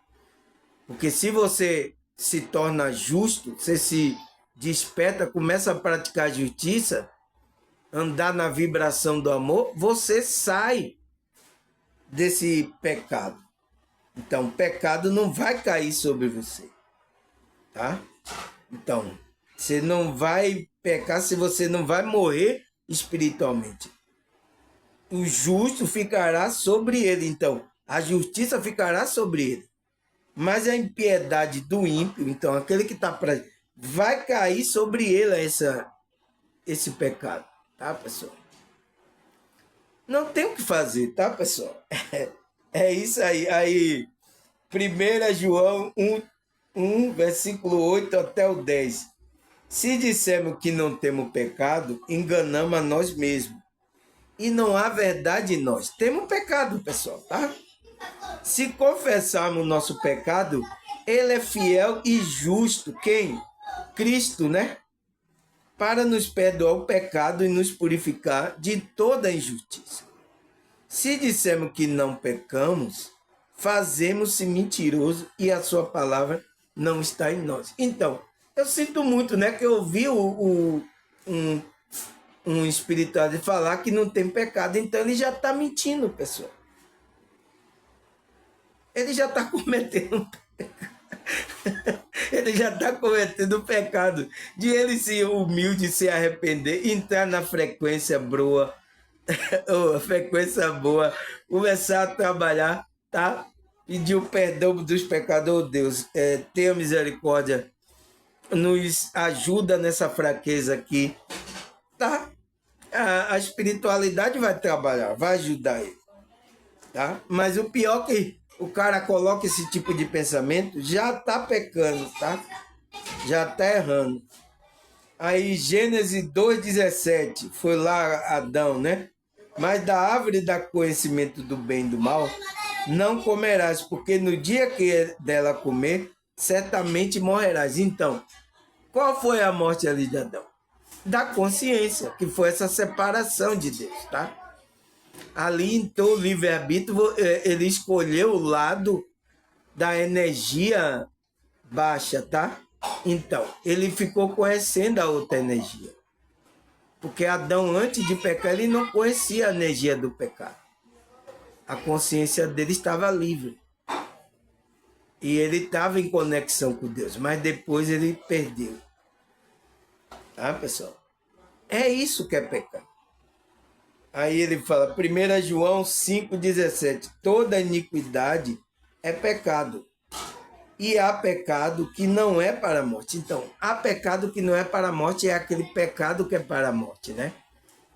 Porque se você se torna justo, você se desperta, começa a praticar justiça, andar na vibração do amor, você sai desse pecado. Então, o pecado não vai cair sobre você, tá? Então, você não vai pecar se você não vai morrer espiritualmente. O justo ficará sobre ele, então, a justiça ficará sobre ele. Mas a impiedade do ímpio, então, aquele que está para vai cair sobre ele esse pecado, tá, pessoal? Não tem o que fazer, tá, pessoal? É isso aí. Aí, 1 João 1, versículo 8 até o 10. Se dissermos que não temos pecado, enganamos a nós mesmos. E não há verdade em nós. Temos pecado, pessoal, tá? Se confessarmos nosso pecado, ele é fiel e justo. Quem? Cristo, né? Para nos perdoar o pecado e nos purificar de toda injustiça. Se dissermos que não pecamos, fazemos-se mentiroso e a sua palavra não está em nós. Então, eu sinto muito, né? Que eu ouvi um espiritual falar que não tem pecado, então ele já está mentindo, pessoal. Ele já está cometendo ele já está cometendo o pecado de ele ser humilde, se arrepender, entrar na frequência boa, frequência boa, começar a trabalhar, tá? Pedir o perdão dos pecadores, Deus, tenha misericórdia, nos ajuda nessa fraqueza aqui, tá? A espiritualidade vai trabalhar, vai ajudar ele, tá? Mas o pior é que o cara coloca esse tipo de pensamento, já tá pecando, tá? Já tá errando. Aí Gênesis 2:17, foi lá Adão, né? Mas da árvore da conhecimento do bem e do mal, não comerás, porque no dia que dela comer, certamente morrerás. Então, qual foi a morte ali de Adão? Da consciência, que foi essa separação de Deus, tá? Ali, então, o livre-arbítrio, ele escolheu o lado da energia baixa, tá? Então, ele ficou conhecendo a outra energia. Porque Adão, antes de pecar, ele não conhecia a energia do pecado. A consciência dele estava livre. E ele estava em conexão com Deus, mas depois ele perdeu. Tá, pessoal? É isso que é pecado. Aí ele fala, 1 João 5,17, toda iniquidade é pecado. E há pecado que não é para a morte. Então, há pecado que não é para a morte, é aquele pecado que é para a morte, né?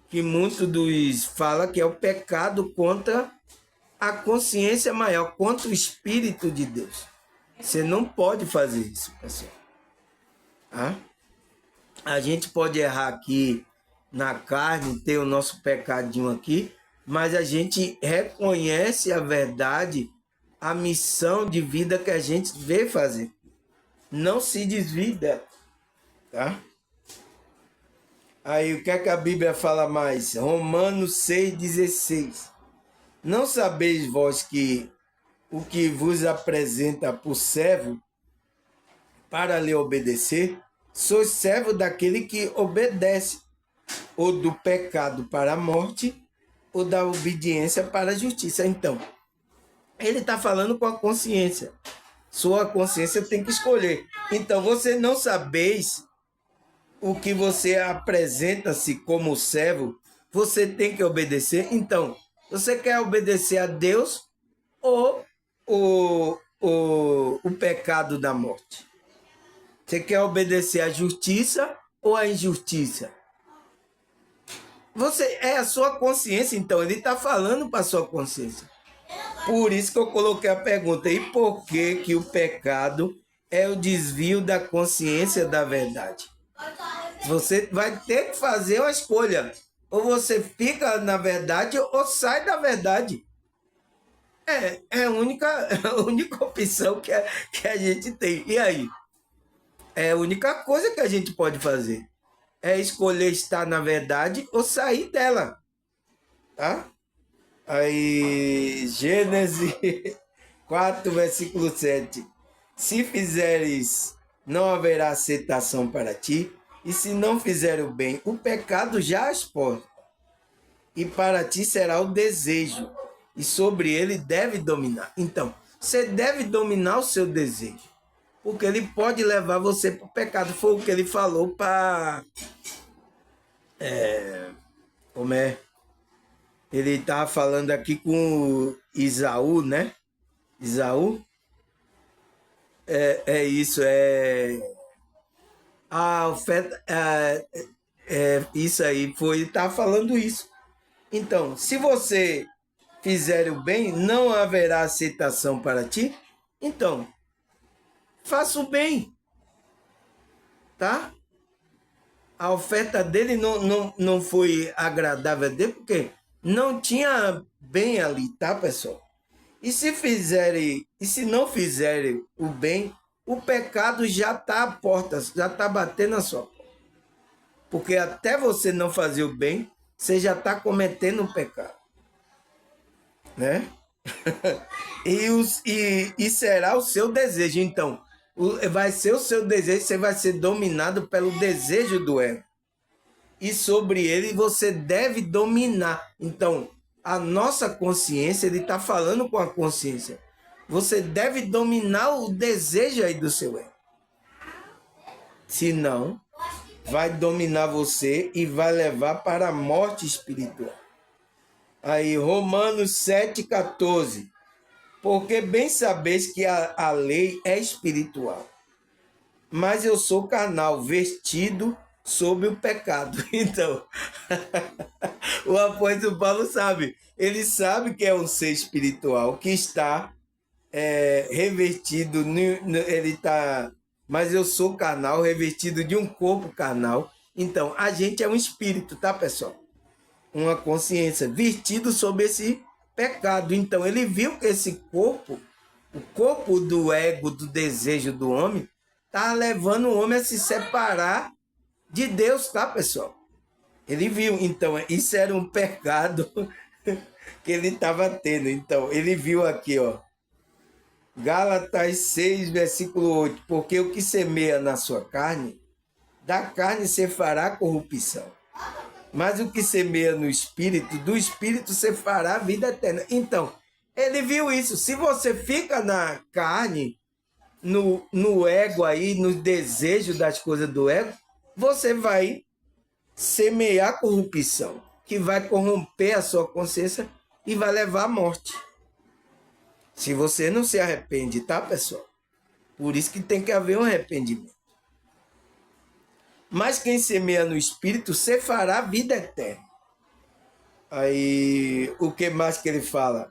Que muitos dos fala que é o pecado contra a consciência maior, contra o Espírito de Deus. Você não pode fazer isso, pessoal. Tá? A gente pode errar aqui na carne, ter o nosso pecadinho aqui, mas a gente reconhece a verdade, a missão de vida que a gente veio fazer. Não se desvie dela, tá? Aí o que é que a Bíblia fala mais? Romanos 6,16. Não sabeis vós que o que vos apresenta por servo para lhe obedecer, sois servo daquele que obedece, ou do pecado para a morte, ou da obediência para a justiça. Então, ele está falando com a consciência. Sua consciência tem que escolher. Então, você não sabeis o que você apresenta-se como servo, você tem que obedecer. Então, você quer obedecer a Deus ou o pecado da morte? Você quer obedecer à justiça ou à injustiça? Você é a sua consciência, então ele está falando para a sua consciência. Por isso que eu coloquei a pergunta: e por que que o pecado é o desvio da consciência da verdade? Você vai ter que fazer uma escolha. Ou você fica na verdade ou sai da verdade. É a única opção que a gente tem. E aí? É a única coisa que a gente pode fazer. É escolher estar na verdade ou sair dela. Tá? Aí, Gênesis 4, versículo 7. Se fizeres, não haverá aceitação para ti, e se não fizer o bem, o pecado já as porta, e para ti será o desejo, e sobre ele deve dominar. Então, você deve dominar o seu desejo, porque ele pode levar você para o pecado. Foi o que ele falou para... Como é? Ele estava falando aqui com Isaú, né? Isaú? É isso, a oferta, isso aí, foi, tá falando isso. Então, se você fizer o bem, não haverá aceitação para ti. Então, faça o bem, tá? A oferta dele não foi agradável a Deus, porque não tinha bem ali, tá, pessoal? E se não fizerem o bem, o pecado já está à porta, já está batendo na sua porta. Porque até você não fazer o bem, você já está cometendo um pecado, né? E será o seu desejo. Então, vai ser o seu desejo, você vai ser dominado pelo desejo do ego. E sobre ele você deve dominar. Então, a nossa consciência, ele está falando com a consciência. Você deve dominar o desejo aí do seu ego. Senão, vai dominar você e vai levar para a morte espiritual. Aí, Romanos 7,14. Porque bem sabeis que a lei é espiritual, mas eu sou carnal, vestido sob o pecado. Então, o apóstolo Paulo sabe. Ele sabe que é um ser espiritual, que está revestido, ele está... Mas eu sou carnal, revestido de um corpo carnal. Então, a gente é um espírito, tá, pessoal? Uma consciência, vestido sob esse pecado. Então, ele viu que esse corpo, o corpo do ego, do desejo do homem, está levando o homem a se separar de Deus, tá, pessoal? Ele viu, então, isso era um pecado que ele estava tendo. Então, ele viu aqui, ó, Gálatas 6, versículo 8. Porque o que semeia na sua carne, da carne se fará corrupção. Mas o que semeia no espírito, do espírito se fará a vida eterna. Então, ele viu isso. Se você fica na carne, no ego aí, no desejo das coisas do ego, você vai semear corrupção, que vai corromper a sua consciência e vai levar à morte. Se você não se arrepende, tá, pessoal? Por isso que tem que haver um arrependimento. Mas quem semeia no espírito, se fará vida eterna. Aí, o que mais que ele fala?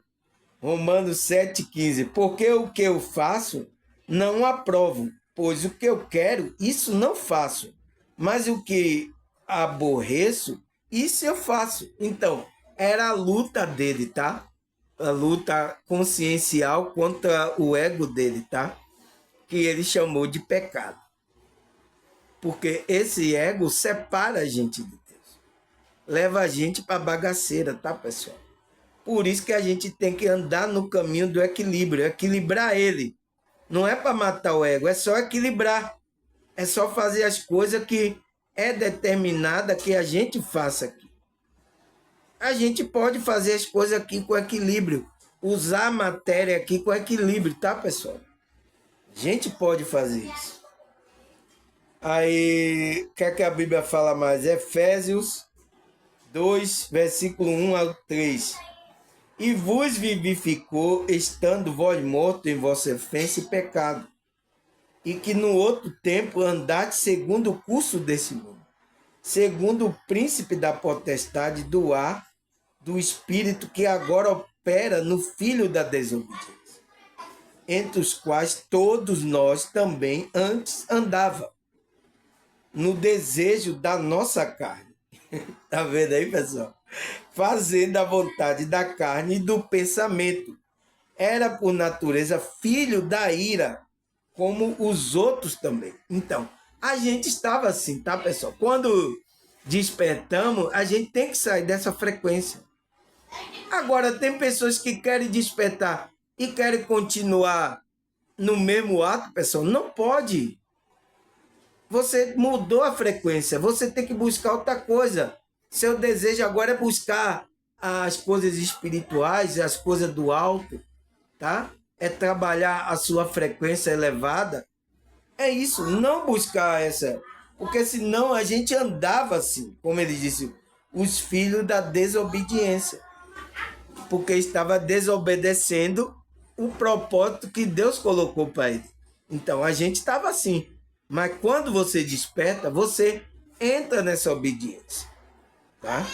Romanos 7,15. Porque o que eu faço, não aprovo, pois o que eu quero, isso não faço. Mas o que aborreço, isso eu faço. Então, era a luta dele, tá? A luta consciencial contra o ego dele, tá? que ele chamou de pecado. Porque esse ego separa a gente de Deus. Leva a gente para bagaceira, tá, pessoal? Por isso que a gente tem que andar no caminho do equilíbrio, equilibrar ele. Não é para matar o ego, é só equilibrar. É só fazer as coisas que é determinada que a gente faça aqui. A gente pode fazer as coisas aqui com equilíbrio. Usar a matéria aqui com equilíbrio, tá, pessoal? A gente pode fazer isso. Aí, o que é que a Bíblia fala mais? Efésios 2, versículo 1 ao 3. E vos vivificou, estando vós mortos em vossa ofensa e pecado, e que no outro tempo andate segundo o curso desse mundo, segundo o príncipe da potestade do ar, do espírito que agora opera no filho da desobediência, entre os quais todos nós também antes andava, no desejo da nossa carne. Tá vendo aí, pessoal? Fazendo a vontade da carne e do pensamento. Era por natureza filho da ira, como os outros também. Então, a gente estava assim, tá, pessoal? Quando despertamos, a gente tem que sair dessa frequência. Agora, tem pessoas que querem despertar e querem continuar no mesmo ato, pessoal. Não pode. Você mudou a frequência, você tem que buscar outra coisa. Seu desejo agora é buscar as coisas espirituais, as coisas do alto, tá? É trabalhar a sua frequência elevada. É isso, não buscar essa. Porque senão a gente andava assim, como ele disse, os filhos da desobediência. Porque estava desobedecendo o propósito que Deus colocou para ele. Então a gente estava assim. Mas quando você desperta, você entra nessa obediência. Tá?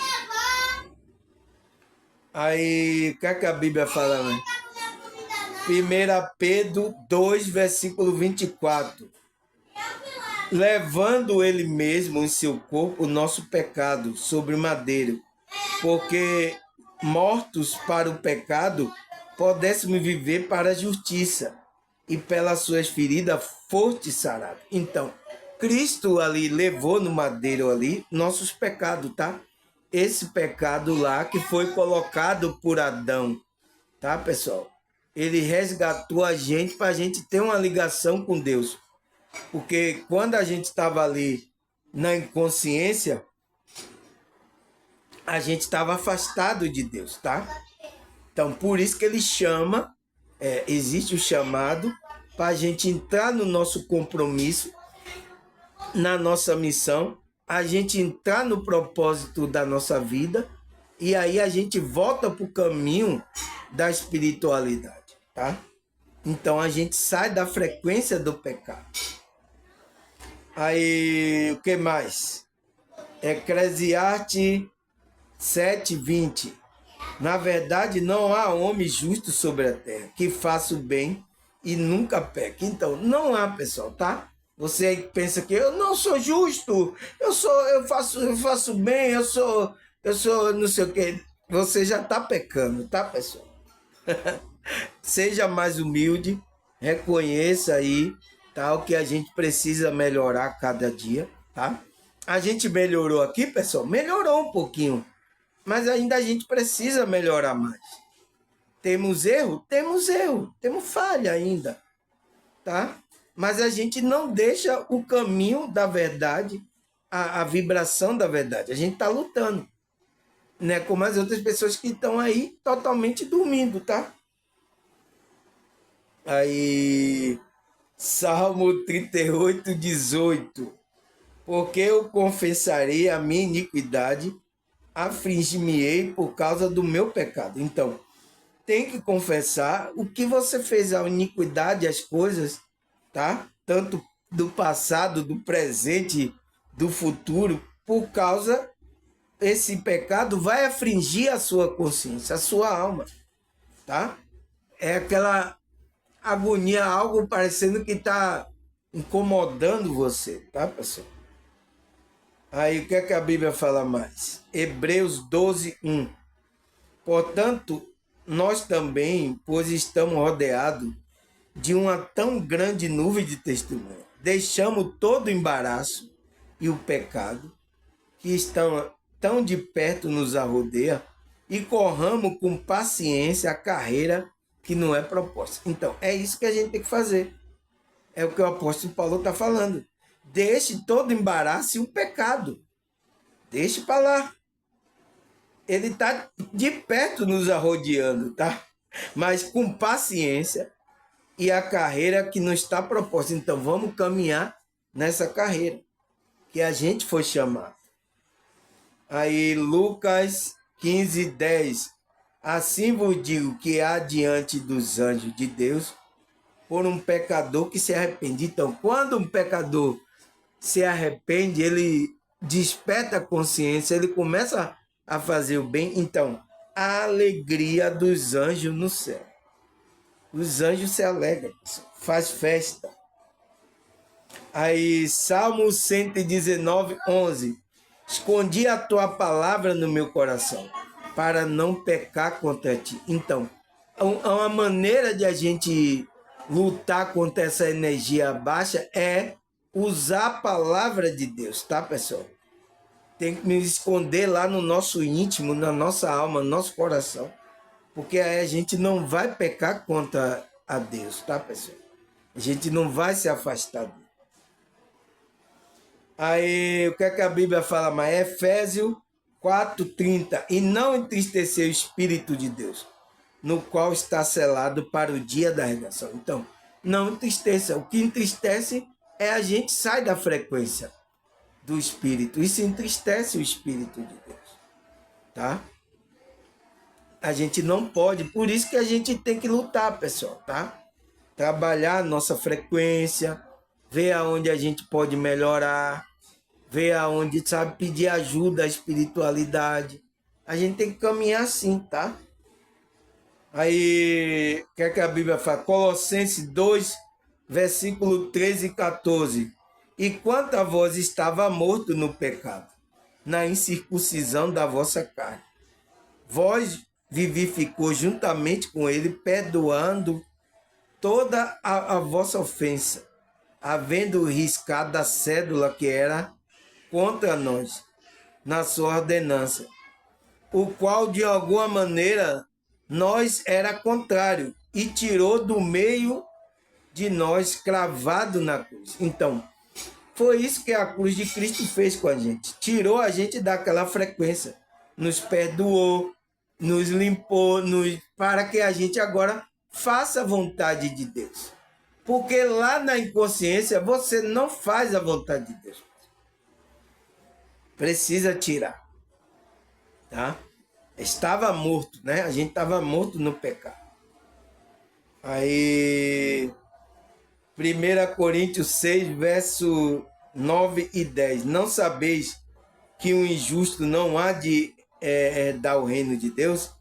Aí, o que é que a Bíblia fala, né? 1 Pedro 2, versículo 24. Levando ele mesmo em seu corpo o nosso pecado sobre o madeiro, porque mortos para o pecado, pudéssemos viver para a justiça, e pelas suas feridas foste sarado. Então, Cristo ali levou no madeiro ali nossos pecados, tá? Esse pecado lá que foi colocado por Adão, tá, pessoal? Ele resgatou a gente para a gente ter uma ligação com Deus. Porque quando a gente estava ali na inconsciência, a gente estava afastado de Deus, tá? Então, por isso que ele chama, existe o chamado para a gente entrar no nosso compromisso, na nossa missão, a gente entrar no propósito da nossa vida e aí a gente volta para o caminho da espiritualidade, tá? Então, a gente sai da frequência do pecado. Aí, o que mais? Eclesiastes 7:20. Na verdade, não há homem justo sobre a terra que faça o bem e nunca peque. Então, não há, pessoal, tá? Você pensa que eu não sou justo, eu faço bem, eu sou não sei o quê. Você já está pecando, tá, pessoal? Seja mais humilde, reconheça aí, tá, o que a gente precisa melhorar cada dia, tá? A gente melhorou aqui, pessoal? Melhorou um pouquinho, mas ainda a gente precisa melhorar mais. Temos erro? Temos erro, temos falha ainda, tá? Mas a gente não deixa o caminho da verdade, a vibração da verdade. A gente está lutando, né? Como as outras pessoas que estão aí totalmente dormindo, tá? Aí, Salmo 38:18. Porque eu confessarei a minha iniquidade, afligir-me-ei por causa do meu pecado. Então, tem que confessar o que você fez, a iniquidade, as coisas, tá? Tanto do passado, do presente, do futuro, por causa esse pecado vai afligir a sua consciência, a sua alma, tá? É aquela agonia, algo parecendo que está incomodando você, tá, pessoal? Aí, o que é que a Bíblia fala mais? Hebreus 12:1. Portanto, nós também, pois estamos rodeados de uma tão grande nuvem de testemunha. Deixamos todo o embaraço e o pecado que estão tão de perto nos arrodeia e corramos com paciência a carreira que não é proposta. Então, é isso que a gente tem que fazer. É o que o apóstolo Paulo está falando. Deixe todo o embaraço e o pecado. Deixe para lá. Ele está de perto nos arrodeando, tá? Mas com paciência e a carreira que não está proposta. Então, vamos caminhar nessa carreira que a gente foi chamado. Aí, Lucas 15, 10. Assim vos digo que há diante dos anjos de Deus por um pecador que se arrepende. Então, quando um pecador se arrepende, ele desperta a consciência, ele começa a fazer o bem. Então, a alegria dos anjos no céu. Os anjos se alegram, faz festa. Aí, Salmo 119, 11. Escondi a tua palavra no meu coração, para não pecar contra ti. Então, uma maneira de a gente lutar contra essa energia baixa é usar a palavra de Deus, tá, pessoal? Tem que me esconder lá no nosso íntimo, na nossa alma, no nosso coração, porque aí a gente não vai pecar contra a Deus, tá, pessoal? A gente não vai se afastar dele. Aí, o que é que a Bíblia fala mais? Efésios 4:30. E não entristecer o Espírito de Deus, no qual está selado para o dia da redenção. Então, não entristeça. O que entristece é a gente sai da frequência do Espírito. Isso entristece o Espírito de Deus, tá? A gente não pode. Por isso que a gente tem que lutar, pessoal, tá? Trabalhar a nossa frequência, ver aonde a gente pode melhorar, ver aonde, sabe, pedir ajuda à espiritualidade. A gente tem que caminhar assim, tá? Aí, o que é que a Bíblia fala? Colossenses 2, versículo 13 e 14. E quanto a vós estava morto no pecado, na incircuncisão da vossa carne, vós vivificou juntamente com ele, perdoando toda a vossa ofensa, havendo riscado a cédula que era contra nós, na sua ordenança, o qual de alguma maneira nós era contrário, e tirou do meio de nós cravado na cruz. Então, foi isso que a cruz de Cristo fez com a gente. Tirou a gente daquela frequência, nos perdoou, nos limpou, para que a gente agora faça a vontade de Deus. Porque lá na inconsciência você não faz a vontade de Deus. Precisa tirar, tá? Estava morto, né? A gente estava morto no pecado. Aí, 1 Coríntios 6, verso 9 e 10. Não sabeis que o injusto não há de dar o reino de Deus?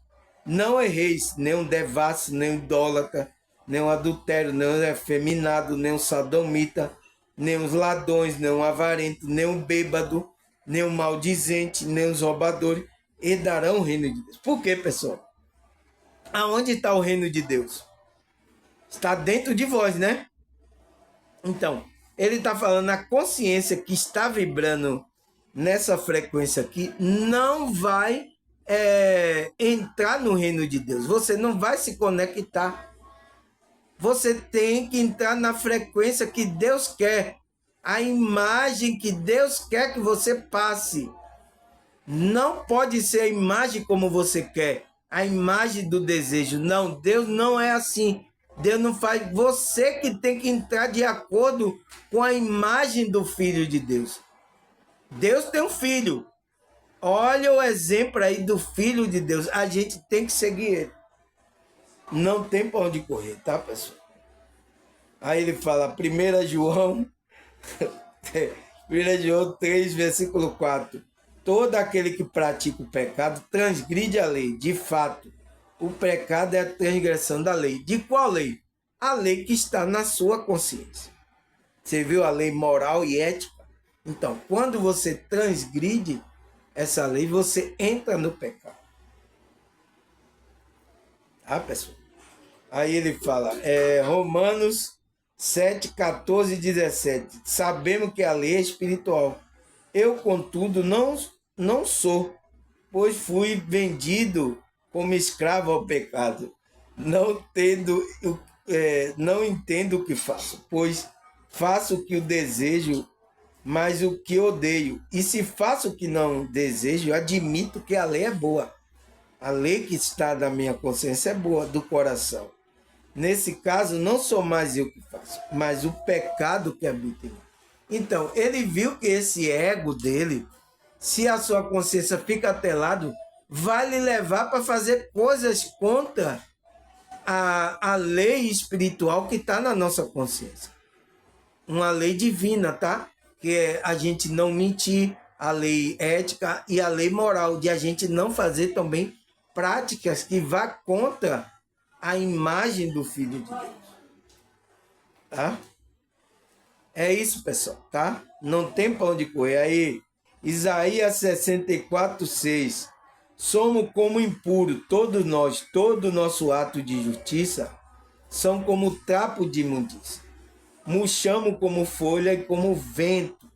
Não erreis, nem um devasso, nem um idólatra, nem um adultério, nem um efeminado, nem um sodomita, nem os ladrões, nem um avarento, nem um bêbado, nem um maldizente, nem os roubadores herdarão o reino de Deus. Por quê, pessoal? Aonde está o reino de Deus? Está dentro de vós, né? Então, ele está falando, a consciência que está vibrando nessa frequência aqui não vai entrar no reino de Deus. Você não vai se conectar. Você tem que entrar na frequência que Deus quer. A imagem que Deus quer que você passe. Não pode ser a imagem como você quer. A imagem do desejo. Não, Deus não é assim. Deus não faz. Você que tem que entrar de acordo com a imagem do Filho de Deus. Deus tem um filho. Olha o exemplo aí do Filho de Deus. A gente tem que seguir ele. Não tem para onde correr, tá, pessoal? Aí ele fala, 1 João 3, versículo 4. Todo aquele que pratica o pecado transgride a lei. De fato, o pecado é a transgressão da lei. De qual lei? A lei que está na sua consciência. Você viu a lei moral e ética? Então, quando você transgride essa lei, você entra no pecado. Tá, pessoal? Aí ele fala, Romanos 7, 14 e 17. Sabemos que a lei é espiritual. Eu, contudo, não sou, pois fui vendido como escravo ao pecado. Não entendo o que faço, pois faço o que eu desejo, mas o que odeio. E se faço o que não desejo, admito que a lei é boa. A lei que está na minha consciência é boa, do coração. Nesse caso, não sou mais eu que faço, mas o pecado que habita em mim. Então, ele viu que esse ego dele, se a sua consciência fica atelado, vai lhe levar para fazer coisas contra a lei espiritual que está na nossa consciência. Uma lei divina, tá? Que é a gente não mentir, a lei ética e a lei moral, de a gente não fazer também práticas que vá contra a imagem do Filho de Deus. Tá? É isso, pessoal, tá? Não tem para onde correr. Aí, Isaías 64, 6. Somos como impuros, todos nós, todo nosso ato de justiça são como trapo de imundícia. Murchamos como folha e como vento.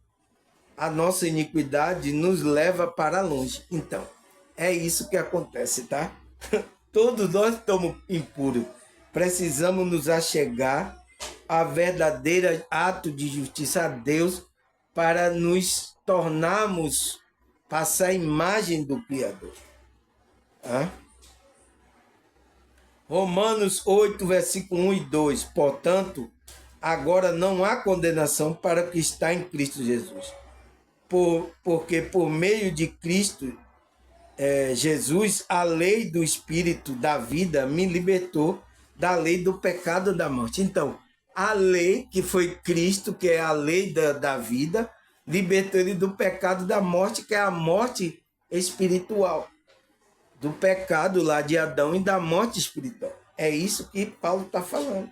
A nossa iniquidade nos leva para longe. Então, é isso que acontece, tá? Todos nós estamos impuros. Precisamos nos achegar a verdadeiro ato de justiça a Deus para nos tornarmos, passar a imagem do Criador. Tá? Romanos 8, versículo 1 e 2. Portanto, agora não há condenação para o que está em Cristo Jesus. Porque por meio de Cristo Jesus, a lei do Espírito da vida me libertou da lei do pecado e da morte. Então, a lei que foi Cristo, que é a lei da vida, libertou ele do pecado e da morte, que é a morte espiritual. Do pecado lá de Adão e da morte espiritual. É isso que Paulo está falando.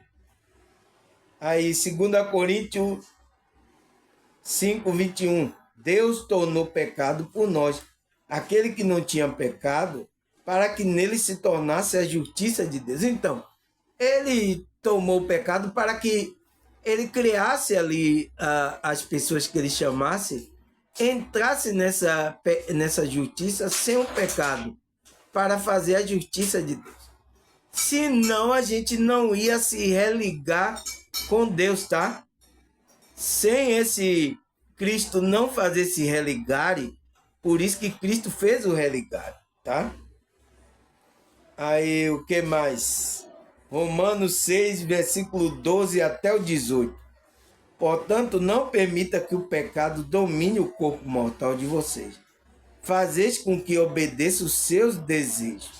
Aí, 2 Coríntios 5, 21. Deus tornou pecado por nós, aquele que não tinha pecado, para que nele se tornasse a justiça de Deus. Então, ele tomou o pecado para que ele criasse ali as pessoas que ele chamasse, entrasse nessa justiça sem o pecado, para fazer a justiça de Deus. Senão a gente não ia se religar com Deus, tá? Sem esse Cristo não fazer se religare, por isso que Cristo fez o religar, tá? Aí, o que mais? Romanos 6, versículo 12 até o 18. Portanto, não permita que o pecado domine o corpo mortal de vocês. Fazeis com que obedeça os seus desejos.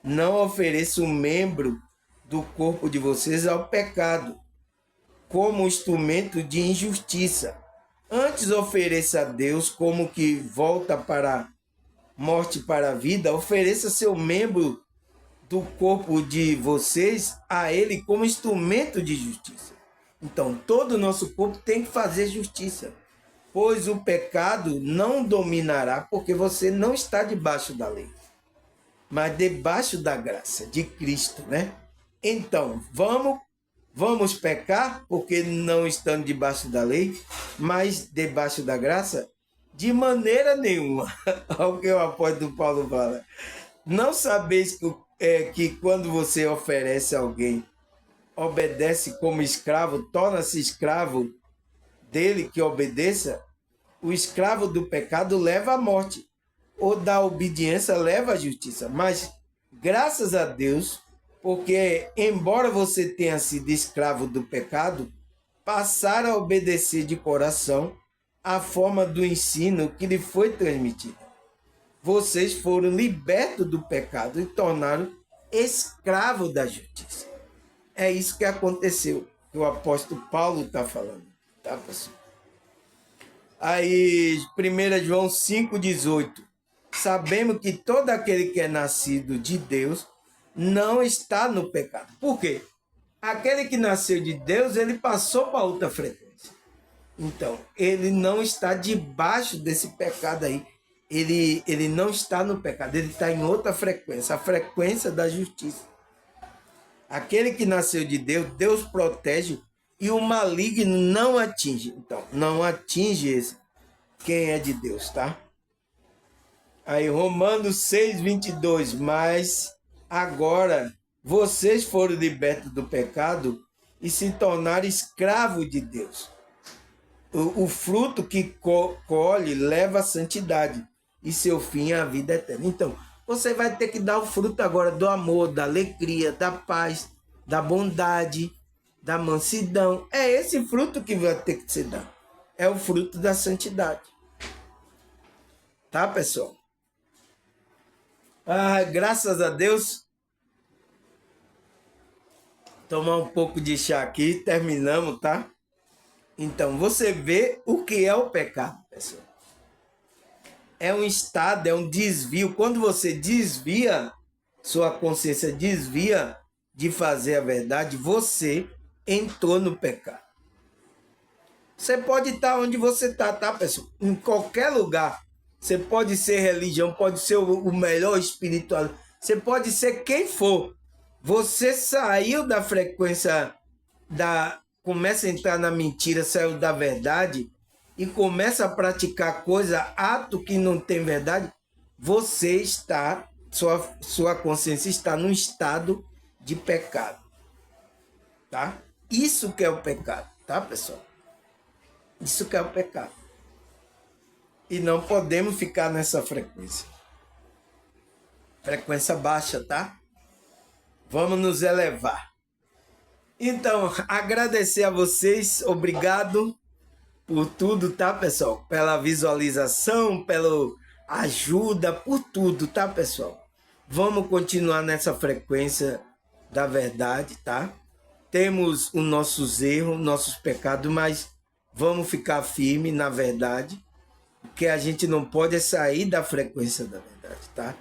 Não ofereça um membro do corpo de vocês ao pecado, como instrumento de injustiça. Antes ofereça a Deus como que volta para a morte para a vida, ofereça seu membro do corpo de vocês a ele como instrumento de justiça. Então, todo o nosso corpo tem que fazer justiça, pois o pecado não dominará, porque você não está debaixo da lei, mas debaixo da graça de Cristo, né? Então, vamos pecar, porque não estamos debaixo da lei, mas debaixo da graça? De maneira nenhuma. Olha o que o apóstolo Paulo fala. Não sabeis que quando você oferece a alguém, obedece como escravo, torna-se escravo dele que obedeça? O escravo do pecado leva à morte, ou da obediência leva à justiça. Mas, graças a Deus, porque embora você tenha sido escravo do pecado, passar a obedecer de coração a forma do ensino que lhe foi transmitida. Vocês foram libertos do pecado e tornaram escravos da justiça. É isso que aconteceu, que o apóstolo Paulo está falando. Tá, pessoal? Aí, 1 João 5,18. Sabemos que todo aquele que é nascido de Deus não está no pecado. Por quê? Aquele que nasceu de Deus, ele passou para outra frequência. Então, ele não está debaixo desse pecado aí. Ele não está no pecado, ele está em outra frequência, a frequência da justiça. Aquele que nasceu de Deus, Deus protege e o maligno não atinge. Então, não atinge esse, quem é de Deus, tá? Aí, Romanos 6:22. Mas agora vocês foram libertos do pecado e se tornaram escravos de Deus. O fruto que colhe leva à santidade e seu fim é a vida eterna. Então, você vai ter que dar o fruto agora do amor, da alegria, da paz, da bondade, da mansidão. É esse fruto que vai ter que ser dado. É o fruto da santidade. Tá, pessoal? Graças a Deus. Tomar um pouco de chá aqui, terminamos, tá? Então, você vê o que é o pecado, pessoal. É um estado, é um desvio. Quando você desvia, sua consciência desvia de fazer a verdade, você entrou no pecado. Você pode estar onde você está, tá, pessoal? Em qualquer lugar. Você pode ser religião, pode ser o melhor espiritual. Você pode ser quem for. Você saiu da frequência começa a entrar na mentira, saiu da verdade e começa a praticar coisa, ato que não tem verdade, você está, sua consciência está num estado de pecado, tá? Isso que é o pecado, tá, pessoal? Isso que é o pecado. E não podemos ficar nessa frequência. Frequência baixa, tá? Vamos nos elevar. Então, agradecer a vocês, obrigado por tudo, tá, pessoal? Pela visualização, pela ajuda, por tudo, tá, pessoal? Vamos continuar nessa frequência da verdade, tá? Temos os nossos erros, nossos pecados, mas vamos ficar firme na verdade, porque a gente não pode sair da frequência da verdade, tá?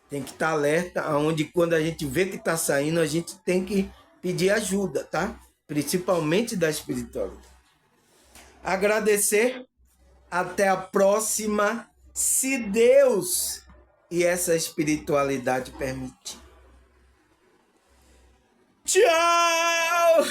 Tem que estar alerta, aonde quando a gente vê que está saindo, a gente tem que pedir ajuda, tá? Principalmente da espiritualidade. Agradecer, até a próxima, se Deus e essa espiritualidade permitir. Tchau!